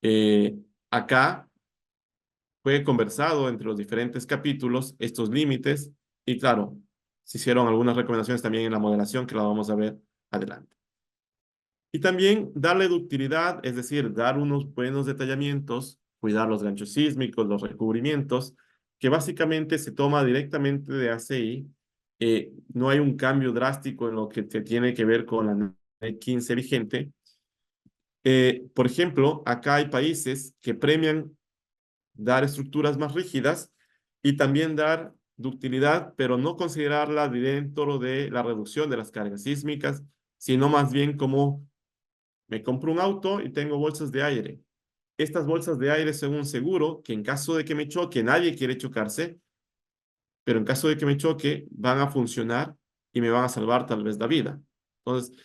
eh, acá fue conversado entre los diferentes capítulos estos límites y claro, se hicieron algunas recomendaciones también en la modelación que la vamos a ver adelante. Y también darle ductilidad, es decir, dar unos buenos detallamientos, cuidar los ganchos sísmicos, los recubrimientos, que básicamente se toma directamente de ACI. No hay un cambio drástico en lo que se tiene que ver con la ley 15 vigente. Por ejemplo, acá hay países que premian dar estructuras más rígidas y también dar ductilidad, pero no considerarla dentro de la reducción de las cargas sísmicas, sino más bien como me compro un auto y tengo bolsas de aire. Estas bolsas de aire son un seguro que en caso de que me choque, nadie quiere chocarse, pero en caso de que me choque, van a funcionar y me van a salvar tal vez la vida. Entonces,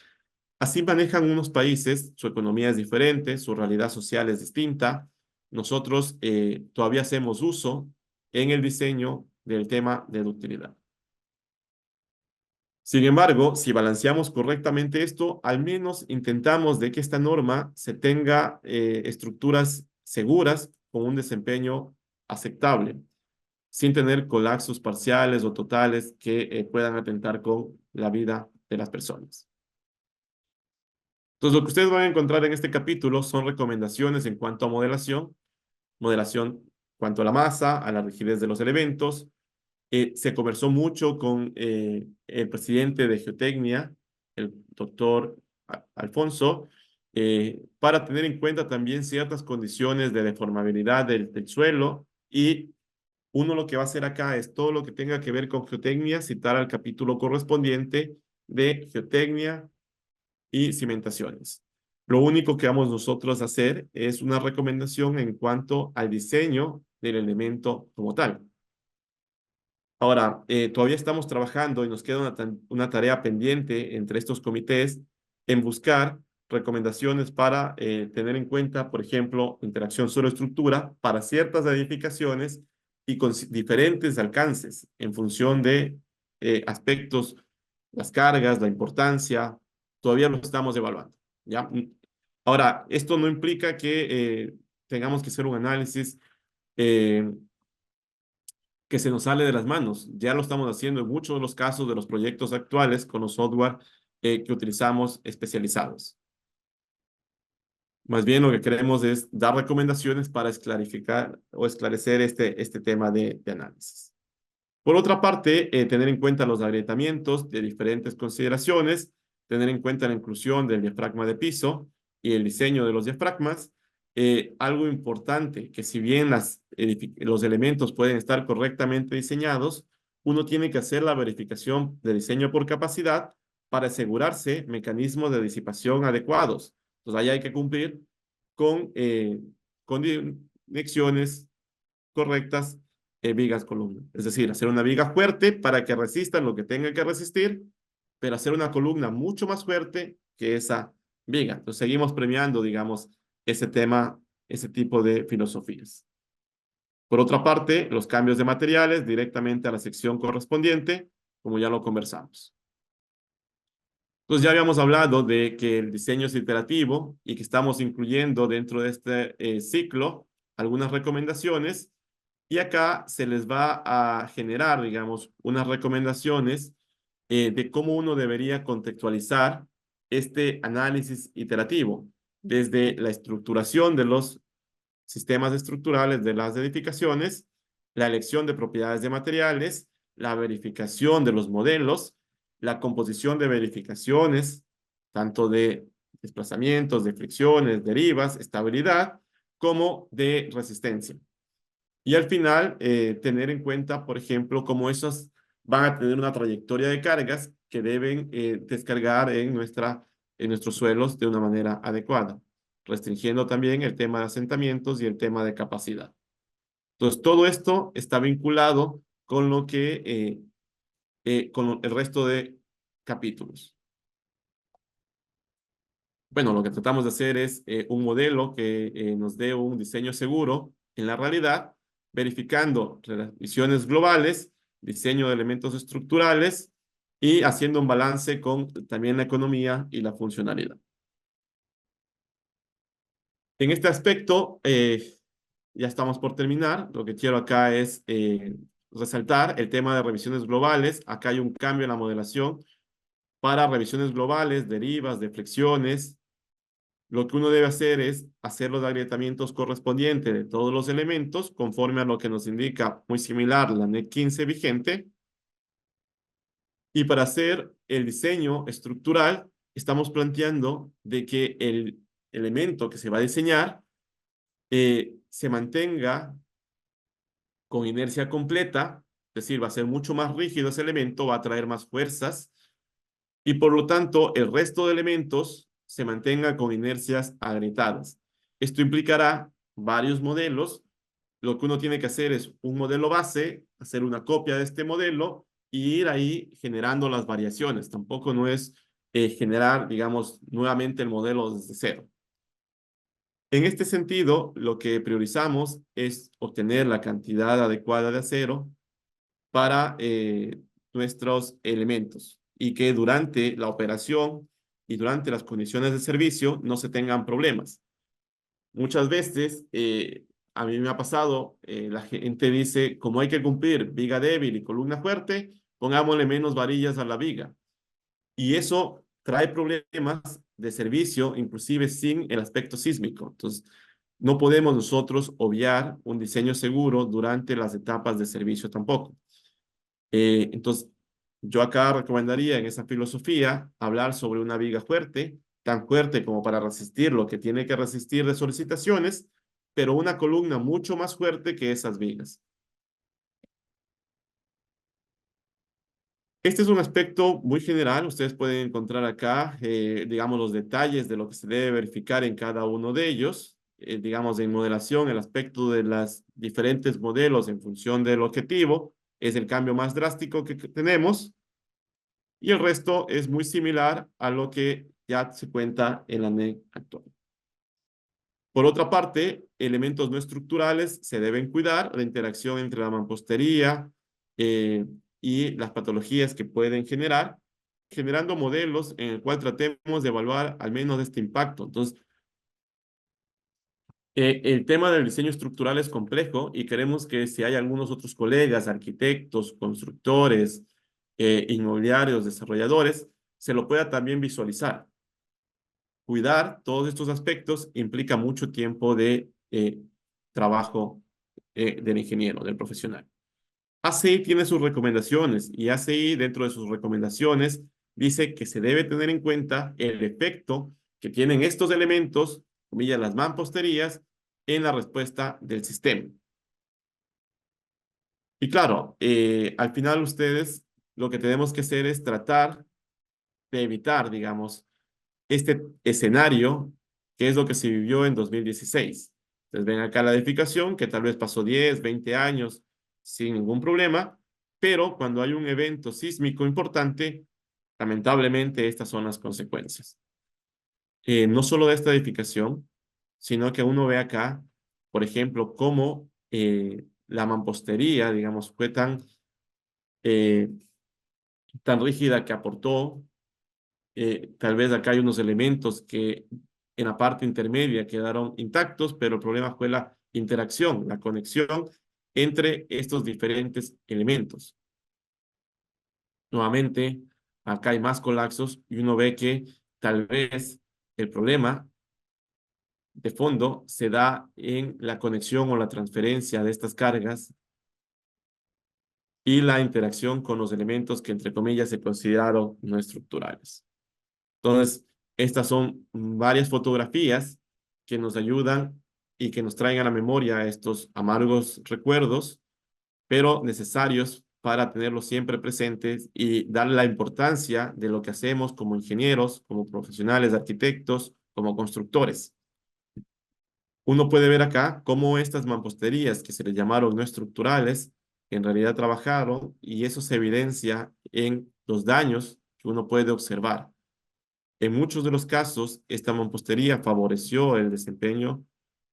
así manejan unos países, su economía es diferente, su realidad social es distinta. Nosotros todavía hacemos uso en el diseño del tema de ductilidad. Sin embargo, si balanceamos correctamente esto, al menos intentamos de que esta norma se tenga estructuras seguras con un desempeño aceptable, sin tener colapsos parciales o totales que puedan atentar con la vida de las personas. Entonces, lo que ustedes van a encontrar en este capítulo son recomendaciones en cuanto a modelación en cuanto a la masa, a la rigidez de los elementos. Se conversó mucho con el presidente de Geotecnia, el doctor Alfonso, para tener en cuenta también ciertas condiciones de deformabilidad del suelo y uno lo que va a hacer acá es todo lo que tenga que ver con geotecnia, citar al capítulo correspondiente de geotecnia y cimentaciones. Lo único que vamos nosotros a hacer es una recomendación en cuanto al diseño del elemento como tal. Ahora, todavía estamos trabajando y nos queda una tarea pendiente entre estos comités en buscar recomendaciones para tener en cuenta, por ejemplo, interacción suelo-estructura para ciertas edificaciones y con diferentes alcances en función de aspectos, las cargas, la importancia, todavía lo estamos evaluando, ¿ya? Ahora, esto no implica que tengamos que hacer un análisis eh, que se nos sale de las manos. Ya lo estamos haciendo en muchos de los casos de los proyectos actuales con los software que utilizamos especializados. Más bien lo que queremos es dar recomendaciones para esclarificar o esclarecer este tema de análisis. Por otra parte, tener en cuenta los agrietamientos de diferentes consideraciones, tener en cuenta la inclusión del diafragma de piso y el diseño de los diafragmas. Algo importante, que si bien los elementos pueden estar correctamente diseñados, uno tiene que hacer la verificación de diseño por capacidad para asegurarse mecanismos de disipación adecuados. Entonces, ahí hay que cumplir con conexiones correctas vigas columna. Es decir, hacer una viga fuerte para que resista lo que tenga que resistir, pero hacer una columna mucho más fuerte que esa viga. Entonces seguimos premiando, digamos, ese tema, ese tipo de filosofías. Por otra parte, los cambios de materiales directamente a la sección correspondiente, como ya lo conversamos. Entonces ya habíamos hablado de que el diseño es iterativo y que estamos incluyendo dentro de este ciclo algunas recomendaciones y acá se les va a generar, digamos, unas recomendaciones de cómo uno debería contextualizar este análisis iterativo, desde la estructuración de los sistemas estructurales de las edificaciones, la elección de propiedades de materiales, la verificación de los modelos, la composición de verificaciones, tanto de desplazamientos, de fricciones, derivas, estabilidad, como de resistencia. Y al final, tener en cuenta, por ejemplo, cómo esas van a tener una trayectoria de cargas que deben descargar en nuestros suelos de una manera adecuada, restringiendo también el tema de asentamientos y el tema de capacidad. Entonces, todo esto está vinculado con lo que, con el resto de capítulos. Bueno, lo que tratamos de hacer es un modelo que nos dé un diseño seguro en la realidad, verificando visiones globales, diseño de elementos estructurales y haciendo un balance con también la economía y la funcionalidad. En este aspecto, ya estamos por terminar. Lo que quiero acá es resaltar el tema de revisiones globales. Acá hay un cambio en la modelación para revisiones globales, derivas, deflexiones. Lo que uno debe hacer es hacer los agrietamientos correspondientes de todos los elementos conforme a lo que nos indica muy similar la NEC 15 vigente. Y para hacer el diseño estructural, estamos planteando de que el elemento que se va a diseñar se mantenga con inercia completa, es decir, va a ser mucho más rígido ese elemento, va a traer más fuerzas y por lo tanto el resto de elementos se mantenga con inercias agrietadas. Esto implicará varios modelos. Lo que uno tiene que hacer es un modelo base, hacer una copia de este modelo y ir ahí generando las variaciones. Tampoco no es generar, digamos, nuevamente el modelo desde cero. En este sentido, lo que priorizamos es obtener la cantidad adecuada de acero para nuestros elementos y que durante la operación y durante las condiciones de servicio no se tengan problemas. Muchas veces, a mí me ha pasado, la gente dice, como hay que cumplir viga débil y columna fuerte, pongámosle menos varillas a la viga. Y eso trae problemas de servicio, inclusive sin el aspecto sísmico. Entonces, no podemos nosotros obviar un diseño seguro durante las etapas de servicio tampoco. Entonces, yo acá recomendaría en esa filosofía hablar sobre una viga fuerte, tan fuerte como para resistir lo que tiene que resistir de solicitaciones, pero una columna mucho más fuerte que esas vigas. Este es un aspecto muy general. Ustedes pueden encontrar acá, digamos, los detalles de lo que se debe verificar en cada uno de ellos. Digamos, en modelación, el aspecto de los diferentes modelos en función del objetivo es el cambio más drástico que tenemos y el resto es muy similar a lo que ya se cuenta en la NEC actual. Por otra parte, elementos no estructurales se deben cuidar, la interacción entre la mampostería y las patologías que pueden generar, generando modelos en el cual tratemos de evaluar al menos este impacto. Entonces, el tema del diseño estructural es complejo y queremos que si hay algunos otros colegas, arquitectos, constructores, inmobiliarios, desarrolladores, se lo pueda también visualizar. Cuidar todos estos aspectos implica mucho tiempo de trabajo del ingeniero, del profesional. ACI tiene sus recomendaciones y ACI dentro de sus recomendaciones dice que se debe tener en cuenta el efecto que tienen estos elementos, comillas, las mamposterías, en la respuesta del sistema. Y claro, al final ustedes lo que tenemos que hacer es tratar de evitar, digamos, este escenario, que es lo que se vivió en 2016. Entonces ven acá la edificación, que tal vez pasó 10, 20 años sin ningún problema, pero cuando hay un evento sísmico importante, lamentablemente estas son las consecuencias. No solo de esta edificación, sino que uno ve acá, por ejemplo, cómo la mampostería, digamos, fue eh, tan rígida que aportó. Tal vez acá hay unos elementos que en la parte intermedia quedaron intactos, pero el problema fue la interacción, la conexión entre estos diferentes elementos. Nuevamente, acá hay más colapsos y uno ve que tal vez el problema de fondo se da en la conexión o la transferencia de estas cargas y la interacción con los elementos que, entre comillas, se consideraron no estructurales. Entonces, estas son varias fotografías que nos ayudan y que nos traen a la memoria estos amargos recuerdos, pero necesarios para tenerlos siempre presentes y darle la importancia de lo que hacemos como ingenieros, como profesionales, arquitectos, como constructores. Uno puede ver acá cómo estas mamposterías que se les llamaron no estructurales, en realidad trabajaron y eso se evidencia en los daños que uno puede observar. En muchos de los casos, esta mampostería favoreció el desempeño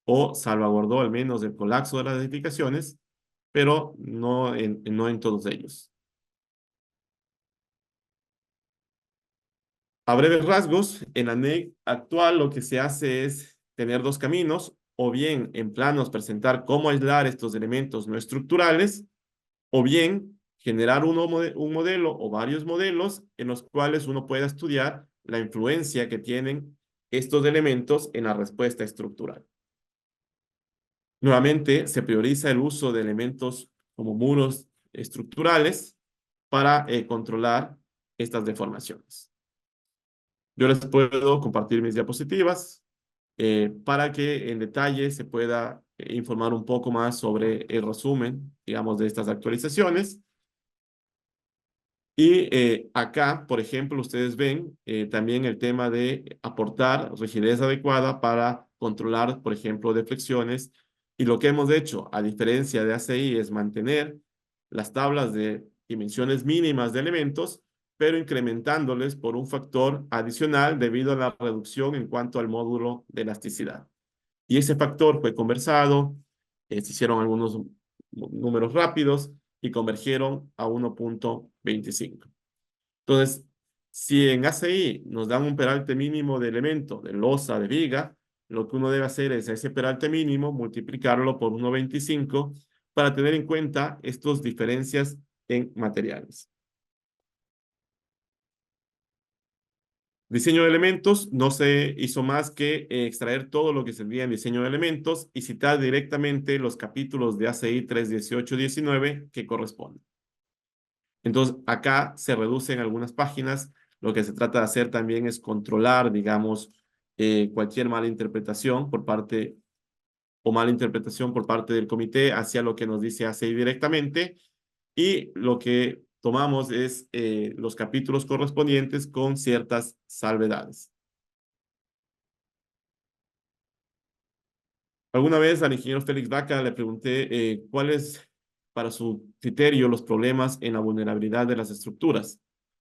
o salvaguardó al menos el colapso de las edificaciones, pero no en todos ellos. A breves rasgos, en la NEC actual lo que se hace es tener dos caminos, o bien en planos presentar cómo aislar estos elementos no estructurales, o bien generar un modelo o varios modelos en los cuales uno pueda estudiar la influencia que tienen estos elementos en la respuesta estructural. Nuevamente, se prioriza el uso de elementos como muros estructurales para controlar estas deformaciones. Yo les puedo compartir mis diapositivas para que en detalle se pueda informar un poco más sobre el resumen, digamos, de estas actualizaciones. Y acá, por ejemplo, ustedes ven también el tema de aportar rigidez adecuada para controlar, por ejemplo, deflexiones. Y lo que hemos hecho, a diferencia de ACI, es mantener las tablas de dimensiones mínimas de elementos, pero incrementándoles por un factor adicional debido a la reducción en cuanto al módulo de elasticidad. Y ese factor fue conversado, se hicieron algunos números rápidos y convergieron a 1.25. Entonces, si en ACI nos dan un peralte mínimo de elemento, de losa, de viga, lo que uno debe hacer es ese peralte mínimo multiplicarlo por 1.25 para tener en cuenta estas diferencias en materiales. Diseño de elementos, no se hizo más que extraer todo lo que se veía en diseño de elementos y citar directamente los capítulos de ACI 3.18.19 que corresponden. Entonces, acá se reducen algunas páginas. Lo que se trata de hacer también es controlar, digamos, cualquier mala interpretación por parte del comité hacia lo que nos dice ACI directamente. Y lo que tomamos es los capítulos correspondientes con ciertas salvedades. Alguna vez al ingeniero Félix Vaca le pregunté cuáles, para su criterio, los problemas en la vulnerabilidad de las estructuras.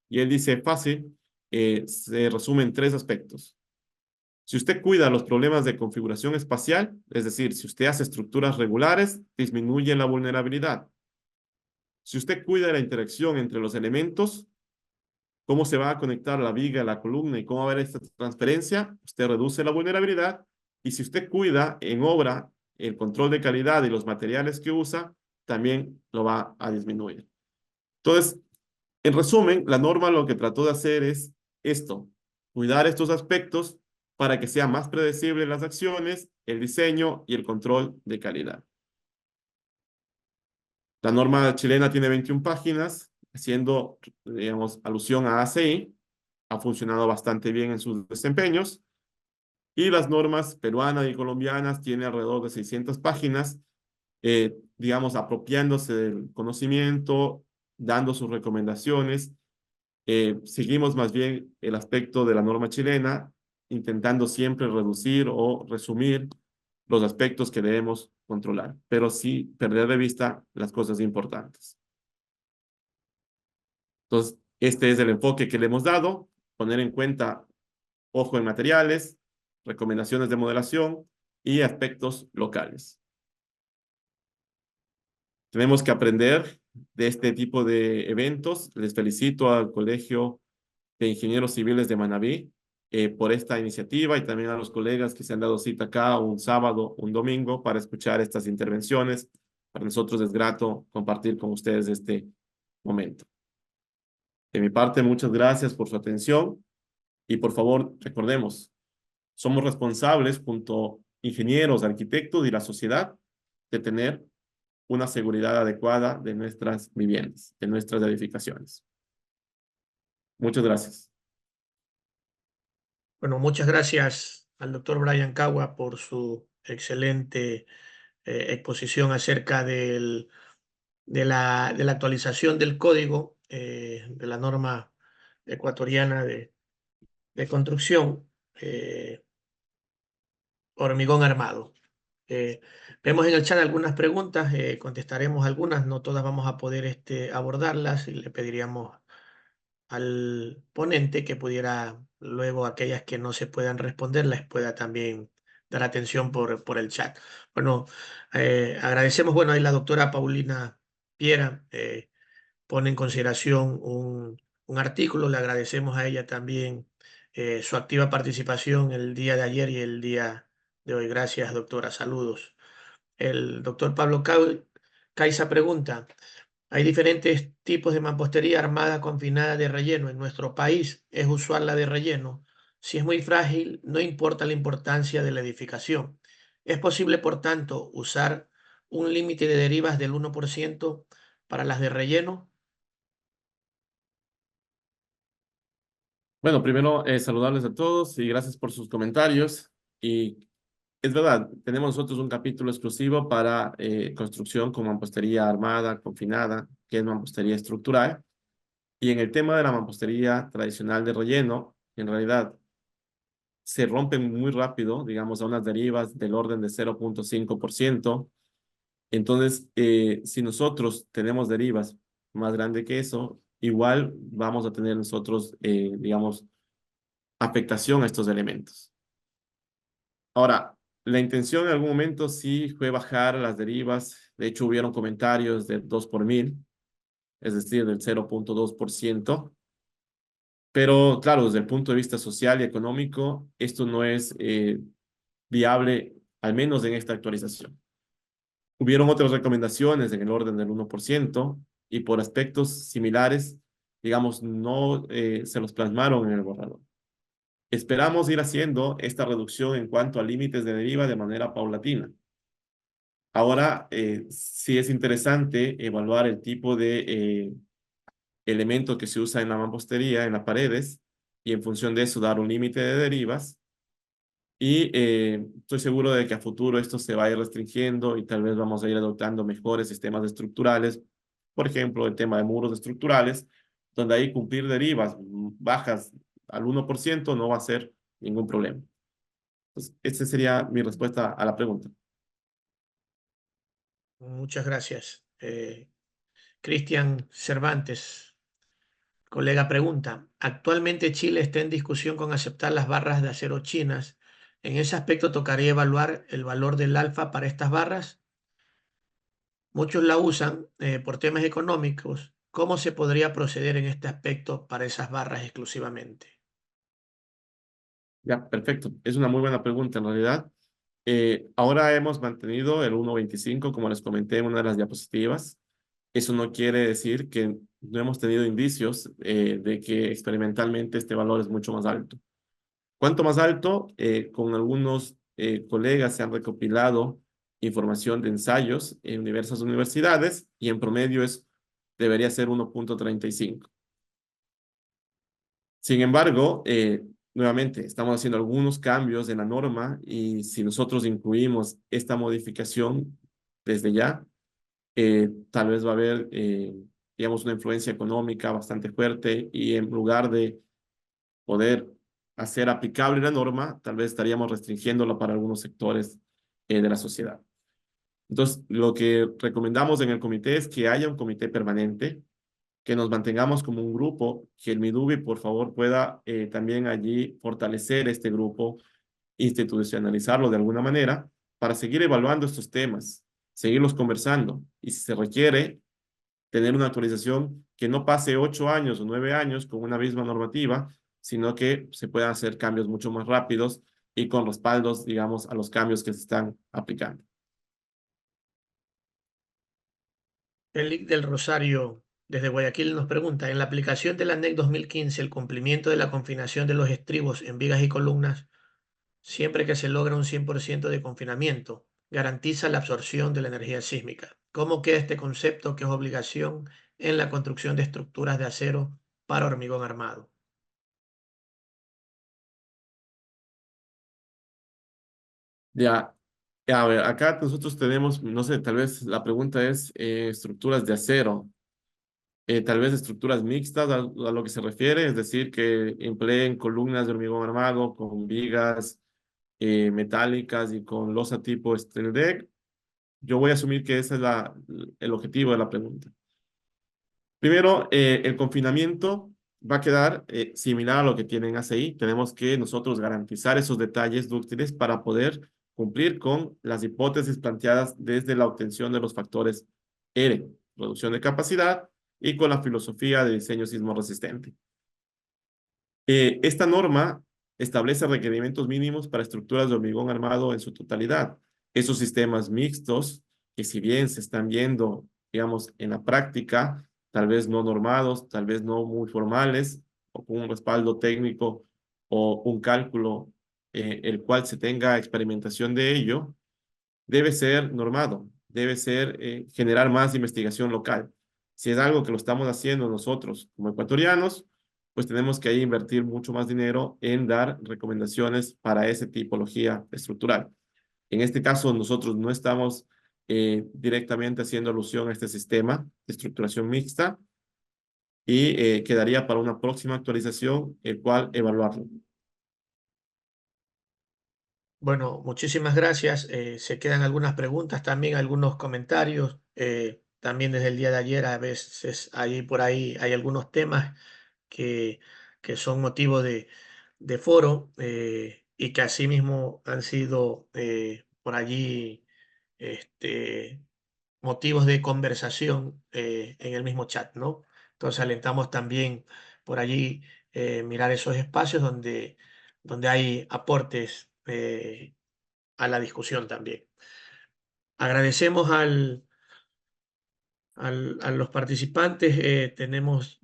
Y él dice, fácil, se resume en tres aspectos. Si usted cuida los problemas de configuración espacial, es decir, si usted hace estructuras regulares, disminuye la vulnerabilidad. Si usted cuida la interacción entre los elementos, cómo se va a conectar la viga a la columna y cómo va a haber esta transferencia, usted reduce la vulnerabilidad. Y si usted cuida en obra el control de calidad y los materiales que usa, también lo va a disminuir. Entonces, en resumen, la norma lo que trató de hacer es esto, cuidar estos aspectos para que sean más predecibles las acciones, el diseño y el control de calidad. La norma chilena tiene 21 páginas, haciendo, digamos, alusión a ACI, ha funcionado bastante bien en sus desempeños. Y las normas peruanas y colombianas tienen alrededor de 600 páginas, digamos, apropiándose del conocimiento, dando sus recomendaciones. Seguimos más bien el aspecto de la norma chilena, intentando siempre reducir o resumir los aspectos que debemos controlar, pero sí perder de vista las cosas importantes. Entonces, este es el enfoque que le hemos dado, poner en cuenta ojo en materiales, recomendaciones de modelación y aspectos locales. Tenemos que aprender de este tipo de eventos. Les felicito al Colegio de Ingenieros Civiles de Manabí por esta iniciativa y también a los colegas que se han dado cita acá un sábado, un domingo para escuchar estas intervenciones. Para nosotros es grato compartir con ustedes este momento. De mi parte, muchas gracias por su atención y por favor, recordemos, somos responsables junto a ingenieros, arquitectos y la sociedad de tener una seguridad adecuada de nuestras viviendas, de nuestras edificaciones. Muchas gracias. Bueno, muchas gracias al doctor Brian Cagua por su excelente exposición acerca de la actualización del código de la norma ecuatoriana de construcción, hormigón armado. Vemos en el chat algunas preguntas, contestaremos algunas, no todas vamos a poder abordarlas y le pediríamos al ponente que pudiera luego aquellas que no se puedan responder les pueda también dar atención por el chat. Bueno, agradecemos, bueno, ahí la doctora Paulina Piera pone en consideración un artículo, le agradecemos a ella también su activa participación el día de ayer y el día de hoy. Gracias, doctora, saludos. El doctor Pablo Caiza pregunta, ¿hay diferentes tipos de mampostería armada confinada de relleno? En nuestro país es usual la de relleno. Si es muy frágil, no importa la importancia de la edificación. Es posible, por tanto, usar un límite de derivas del 1% para las de relleno. Bueno, primero saludarles a todos y gracias por sus comentarios. Y es verdad, tenemos nosotros un capítulo exclusivo para construcción con mampostería armada, confinada, que es mampostería estructural. Y en el tema de la mampostería tradicional de relleno, en realidad se rompen muy rápido, digamos, a unas derivas del orden de 0,5%. Entonces, si nosotros tenemos derivas más grandes que eso, igual vamos a tener nosotros, digamos, afectación a estos elementos. Ahora, la intención en algún momento sí fue bajar las derivas. De hecho, hubieron comentarios de 2 por mil, es decir, del 0,2%. Pero claro, desde el punto de vista social y económico, esto no es viable, al menos en esta actualización. Hubieron otras recomendaciones en el orden del 1% y por aspectos similares, digamos, no se los plasmaron en el borrador. Esperamos ir haciendo esta reducción en cuanto a límites de deriva de manera paulatina. Ahora, sí es interesante evaluar el tipo de elemento que se usa en la mampostería, en las paredes, y en función de eso dar un límite de derivas. Y estoy seguro de que a futuro esto se va a ir restringiendo y tal vez vamos a ir adoptando mejores sistemas estructurales. Por ejemplo, el tema de muros estructurales, donde ahí cumplir derivas bajas al 1% no va a ser ningún problema. Entonces, esa sería mi respuesta a la pregunta. Muchas gracias. Cristian Cervantes, colega, pregunta, ¿actualmente Chile está en discusión con aceptar las barras de acero chinas? En ese aspecto tocaría evaluar el valor del alfa para estas barras. Muchos la usan por temas económicos. ¿Cómo se podría proceder en este aspecto para esas barras exclusivamente? Ya, perfecto. Es una muy buena pregunta en realidad. Ahora hemos mantenido el 1,25, como les comenté en una de las diapositivas. Eso no quiere decir que no hemos tenido indicios de que experimentalmente este valor es mucho más alto. ¿Cuánto más alto? Con algunos colegas se han recopilado información de ensayos en diversas universidades y en promedio debería ser 1,35. Sin embargo, nuevamente, estamos haciendo algunos cambios en la norma y si nosotros incluimos esta modificación desde ya, tal vez va a haber, digamos, una influencia económica bastante fuerte y en lugar de poder hacer aplicable la norma, tal vez estaríamos restringiéndola para algunos sectores de la sociedad. Entonces, lo que recomendamos en el comité es que haya un comité permanente, que nos mantengamos como un grupo, que el Midubi, por favor, pueda también allí fortalecer este grupo, institucionalizarlo de alguna manera, para seguir evaluando estos temas, seguirlos conversando, y si se requiere, tener una actualización que no pase 8 años o 9 años con una misma normativa, sino que se puedan hacer cambios mucho más rápidos y con respaldos, digamos, a los cambios que se están aplicando. Félix del Rosario, desde Guayaquil, nos pregunta, en la aplicación de la ANEC 2015, el cumplimiento de la confinación de los estribos en vigas y columnas, siempre que se logra un 100% de confinamiento, garantiza la absorción de la energía sísmica. ¿Cómo queda este concepto que es obligación en la construcción de estructuras de acero para hormigón armado? Ya, ya, a ver, acá nosotros tenemos, no sé, tal vez la pregunta es estructuras de acero, tal vez estructuras mixtas a lo que se refiere, es decir, que empleen columnas de hormigón armado con vigas metálicas y con losa tipo steel deck. Yo voy a asumir que ese es el objetivo de la pregunta. Primero, el confinamiento va a quedar similar a lo que tienen ACI. Tenemos que nosotros garantizar esos detalles dúctiles para poder cumplir con las hipótesis planteadas desde la obtención de los factores R, reducción de capacidad, y con la filosofía de diseño sismo resistente. Esta norma establece requerimientos mínimos para estructuras de hormigón armado en su totalidad. Esos sistemas mixtos, que si bien se están viendo, digamos, en la práctica, tal vez no normados, tal vez no muy formales, o con un respaldo técnico o un cálculo el cual se tenga experimentación de ello, debe ser normado, debe ser generar más investigación local. Si es algo que lo estamos haciendo nosotros como ecuatorianos, pues tenemos que ahí invertir mucho más dinero en dar recomendaciones para esa tipología estructural. En este caso, nosotros no estamos directamente haciendo alusión a este sistema de estructuración mixta y quedaría para una próxima actualización el cual evaluarlo. Bueno, muchísimas gracias. Se quedan algunas preguntas, también algunos comentarios. También desde el día de ayer, a veces ahí por ahí hay algunos temas que, que son motivo de foro y que asimismo han sido por allí este, motivos de conversación en el mismo chat, ¿no? Entonces alentamos también por allí mirar esos espacios donde hay aportes a la discusión también. Agradecemos a los participantes. Tenemos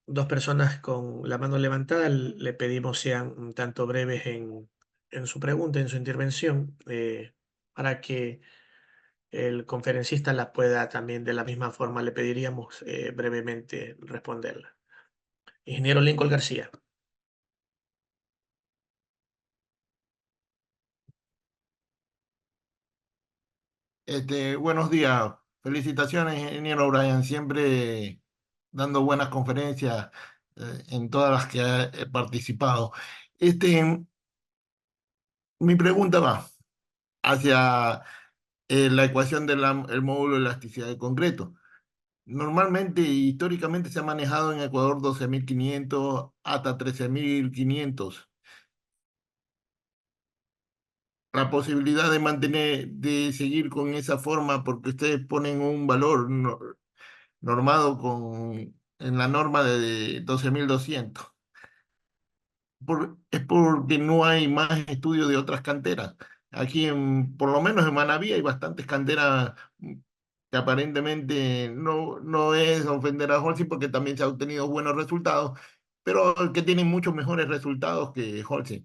dos personas con la mano levantada. Le pedimos sean un tanto breves en su pregunta, en su intervención, para que el conferencista la pueda también de la misma forma. Le pediríamos brevemente responderla. Ingeniero Lincoln García. Buenos días. Felicitaciones, ingeniero Brian, siempre dando buenas conferencias en todas las que he participado. Este, Mi pregunta va hacia la ecuación del módulo de elasticidad de concreto. Normalmente, históricamente, se ha manejado en Ecuador 12.500 hasta 13.500. La posibilidad de mantener, de seguir con esa forma, porque ustedes ponen un valor normado en la norma de 12.200. Es porque no hay más estudios de otras canteras. Aquí, por lo menos en Manabí, hay bastantes canteras que aparentemente no es ofender a Holcim porque también se ha obtenido buenos resultados, pero que tienen muchos mejores resultados que Holcim.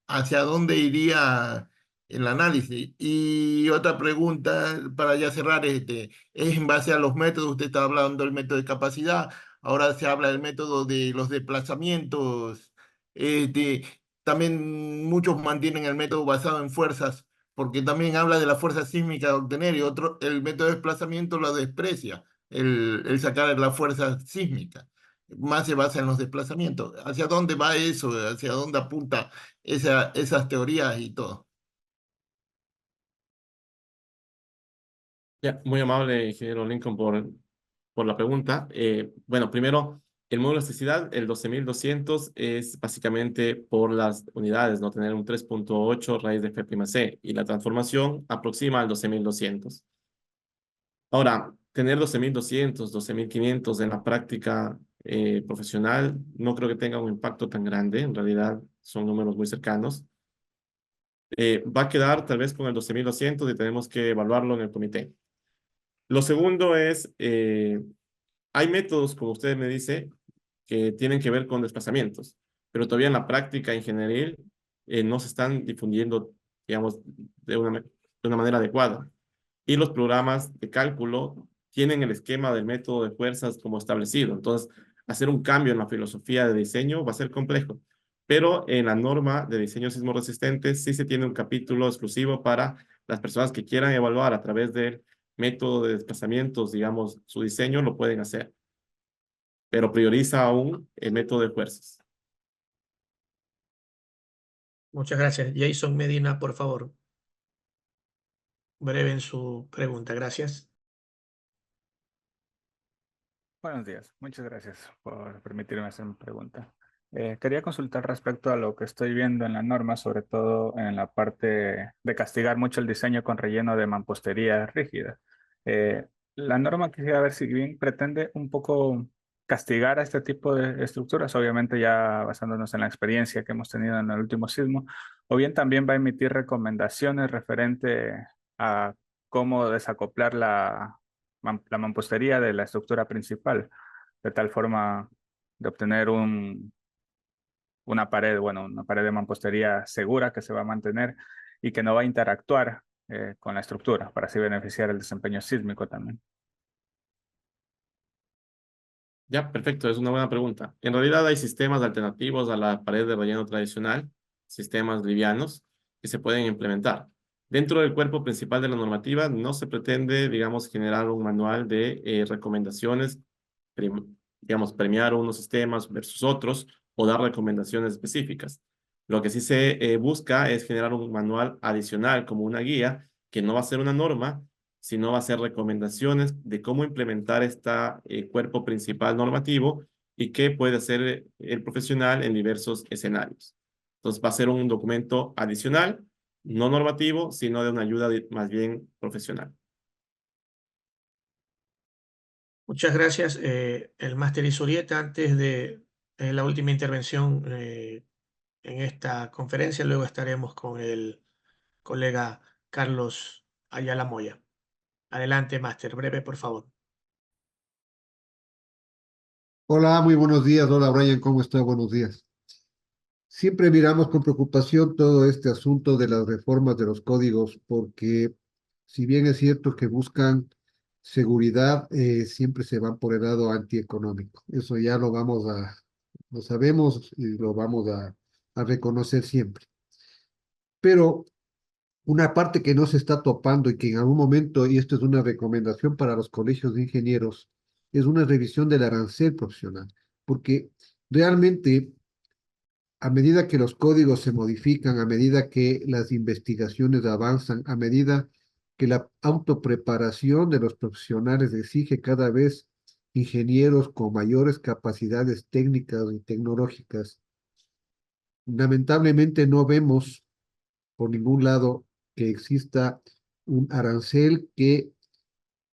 ¿Hacia dónde iría el análisis? Y otra pregunta para ya cerrar, es en base a los métodos. Usted está hablando del método de capacidad, ahora se habla del método de los desplazamientos. este, También muchos mantienen el método basado en fuerzas, porque también habla de la fuerza sísmica de obtener, y otro, el método de desplazamiento lo desprecia, el sacar la fuerza sísmica. Más se basa en los desplazamientos. ¿Hacia dónde va eso? ¿Hacia dónde apunta esas teorías y todo? Ya, muy amable, ingeniero Lincoln, por la pregunta. Bueno, primero, el módulo de elasticidad, el 12.200, es básicamente por las unidades, no tener un 3.8 raíz de F'(c), y la transformación aproxima al 12.200. Ahora, tener 12.200, 12.500 en la práctica profesional no creo que tenga un impacto tan grande. En realidad, son números muy cercanos. Va a quedar tal vez con el 12.200 y tenemos que evaluarlo en el comité. Lo segundo es, hay métodos, como usted me dice, que tienen que ver con desplazamientos, pero todavía en la práctica ingenieril no se están difundiendo, digamos, de una manera adecuada. Y los programas de cálculo tienen el esquema del método de fuerzas como establecido. Entonces, hacer un cambio en la filosofía de diseño va a ser complejo. Pero en la norma de diseño sismo resistente sí se tiene un capítulo exclusivo para las personas que quieran evaluar a través del método de desplazamientos, digamos, su diseño, lo pueden hacer, pero prioriza aún el método de fuerzas. Muchas gracias. Jason Medina, por favor. Breve en su pregunta. Gracias. Buenos días, muchas gracias por permitirme hacer una pregunta. Quería consultar respecto a lo que estoy viendo en la norma, sobre todo en la parte de castigar mucho el diseño con relleno de mampostería rígida. La norma quisiera ver si bien pretende un poco castigar a este tipo de estructuras, obviamente ya basándonos en la experiencia que hemos tenido en el último sismo, o bien también va a emitir recomendaciones referente a cómo desacoplar la mampostería de la estructura principal, de tal forma de obtener una pared, bueno, una pared de mampostería segura que se va a mantener y que no va a interactuar con la estructura, para así beneficiar el desempeño sísmico también. Ya, perfecto, es una buena pregunta. En realidad hay sistemas alternativos a la pared de relleno tradicional, sistemas livianos, que se pueden implementar. Dentro del cuerpo principal de la normativa no se pretende, digamos, generar un manual de recomendaciones, digamos, premiar unos sistemas versus otros o dar recomendaciones específicas. Lo que sí se busca es generar un manual adicional como una guía que no va a ser una norma, sino va a ser recomendaciones de cómo implementar este cuerpo principal normativo y qué puede hacer el profesional en diversos escenarios. Entonces va a ser un documento adicional, no normativo, sino de una ayuda más bien profesional. Muchas gracias. El máster Isurieta, antes de la última intervención en esta conferencia, luego estaremos con el colega Carlos Ayala Moya. Adelante, máster, breve, por favor. Hola, muy buenos días. Hola, Brian, ¿cómo está? Buenos días. Siempre miramos con preocupación todo este asunto de las reformas de los códigos, porque si bien es cierto que buscan seguridad, siempre se van por el lado antieconómico. Eso ya lo sabemos y lo vamos a reconocer siempre. Pero una parte que no se está topando y que en algún momento, y esto es una recomendación para los colegios de ingenieros, es una revisión del arancel profesional, porque realmente a medida que los códigos se modifican, a medida que las investigaciones avanzan, a medida que la autopreparación de los profesionales exige cada vez ingenieros con mayores capacidades técnicas y tecnológicas, lamentablemente no vemos por ningún lado que exista un arancel que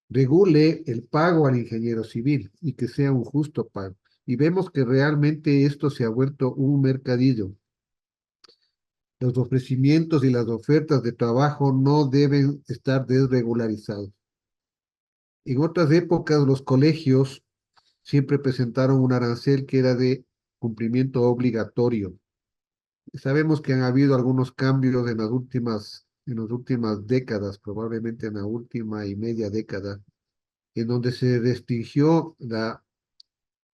regule el pago al ingeniero civil y que sea un justo pago. Y vemos que realmente esto se ha vuelto un mercadillo. Los ofrecimientos y las ofertas de trabajo no deben estar desregularizados. En otras épocas, los colegios siempre presentaron un arancel que era de cumplimiento obligatorio. Sabemos que han habido algunos cambios en las últimas décadas, probablemente en la última y media década, en donde se restringió la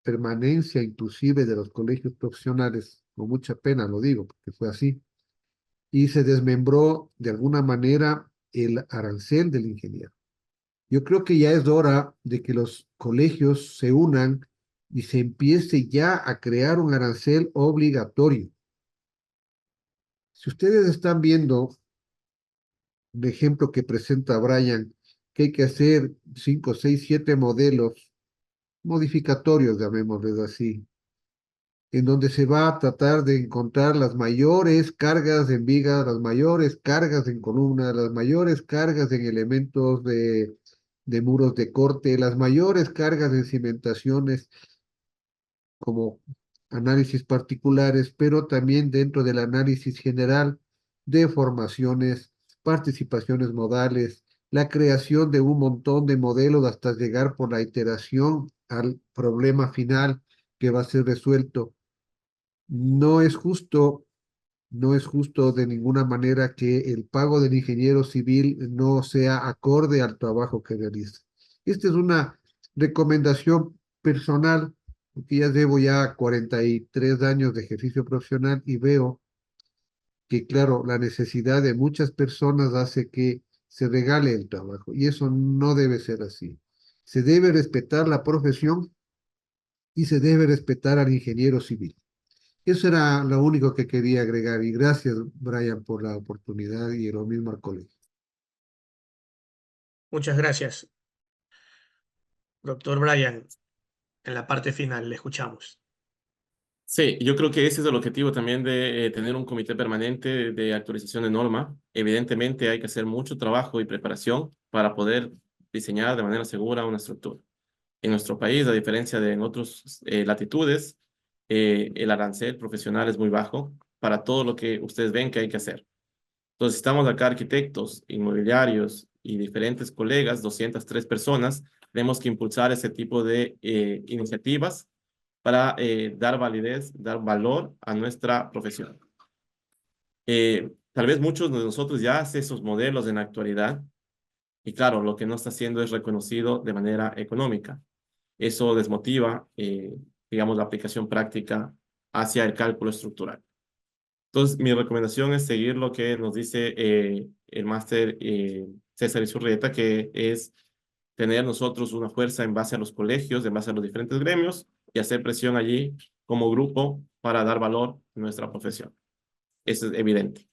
permanencia inclusive de los colegios profesionales, con mucha pena lo digo, porque fue así, y se desmembró de alguna manera el arancel del ingeniero. Yo creo que ya es hora de que los colegios se unan y se empiece ya a crear un arancel obligatorio. Si ustedes están viendo un ejemplo que presenta Brian, que hay que hacer 5, 6, 7 modelos modificatorios, llamémosles así, en donde se va a tratar de encontrar las mayores cargas en vigas, las mayores cargas en columnas, las mayores cargas en elementos de muros de corte, las mayores cargas en cimentaciones como análisis particulares, pero también dentro del análisis general de formaciones, participaciones modales, la creación de un montón de modelos hasta llegar por la iteración al problema final que va a ser resuelto. No es justo, no es justo de ninguna manera que el pago del ingeniero civil no sea acorde al trabajo que realiza. Esta es una recomendación personal, porque ya llevo ya 43 años de ejercicio profesional y veo que, claro, la necesidad de muchas personas hace que se regale el trabajo y eso no debe ser así. Se debe respetar la profesión y se debe respetar al ingeniero civil. Eso era lo único que quería agregar y gracias, Brian, por la oportunidad y lo mismo al colegio. Muchas gracias, doctor Brian. en la parte final. Le escuchamos. Sí, yo creo que ese es el objetivo también de tener un comité permanente de actualización de norma. Evidentemente hay que hacer mucho trabajo y preparación para poder diseñar de manera segura una estructura. En nuestro país, a diferencia de en otras latitudes, el arancel profesional es muy bajo para todo lo que ustedes ven que hay que hacer. Entonces, estamos acá arquitectos, inmobiliarios y diferentes colegas, 203 personas, tenemos que impulsar ese tipo de iniciativas para dar validez, dar valor a nuestra profesión. Tal vez muchos de nosotros ya hacen esos modelos en la actualidad y claro, lo que no está haciendo es reconocido de manera económica. Eso desmotiva, digamos, la aplicación práctica hacia el cálculo estructural. Entonces, mi recomendación es seguir lo que nos dice el máster César Isurrieta, que es tener nosotros una fuerza en base a los colegios, en base a los diferentes gremios y hacer presión allí como grupo para dar valor a nuestra profesión. Eso es evidente.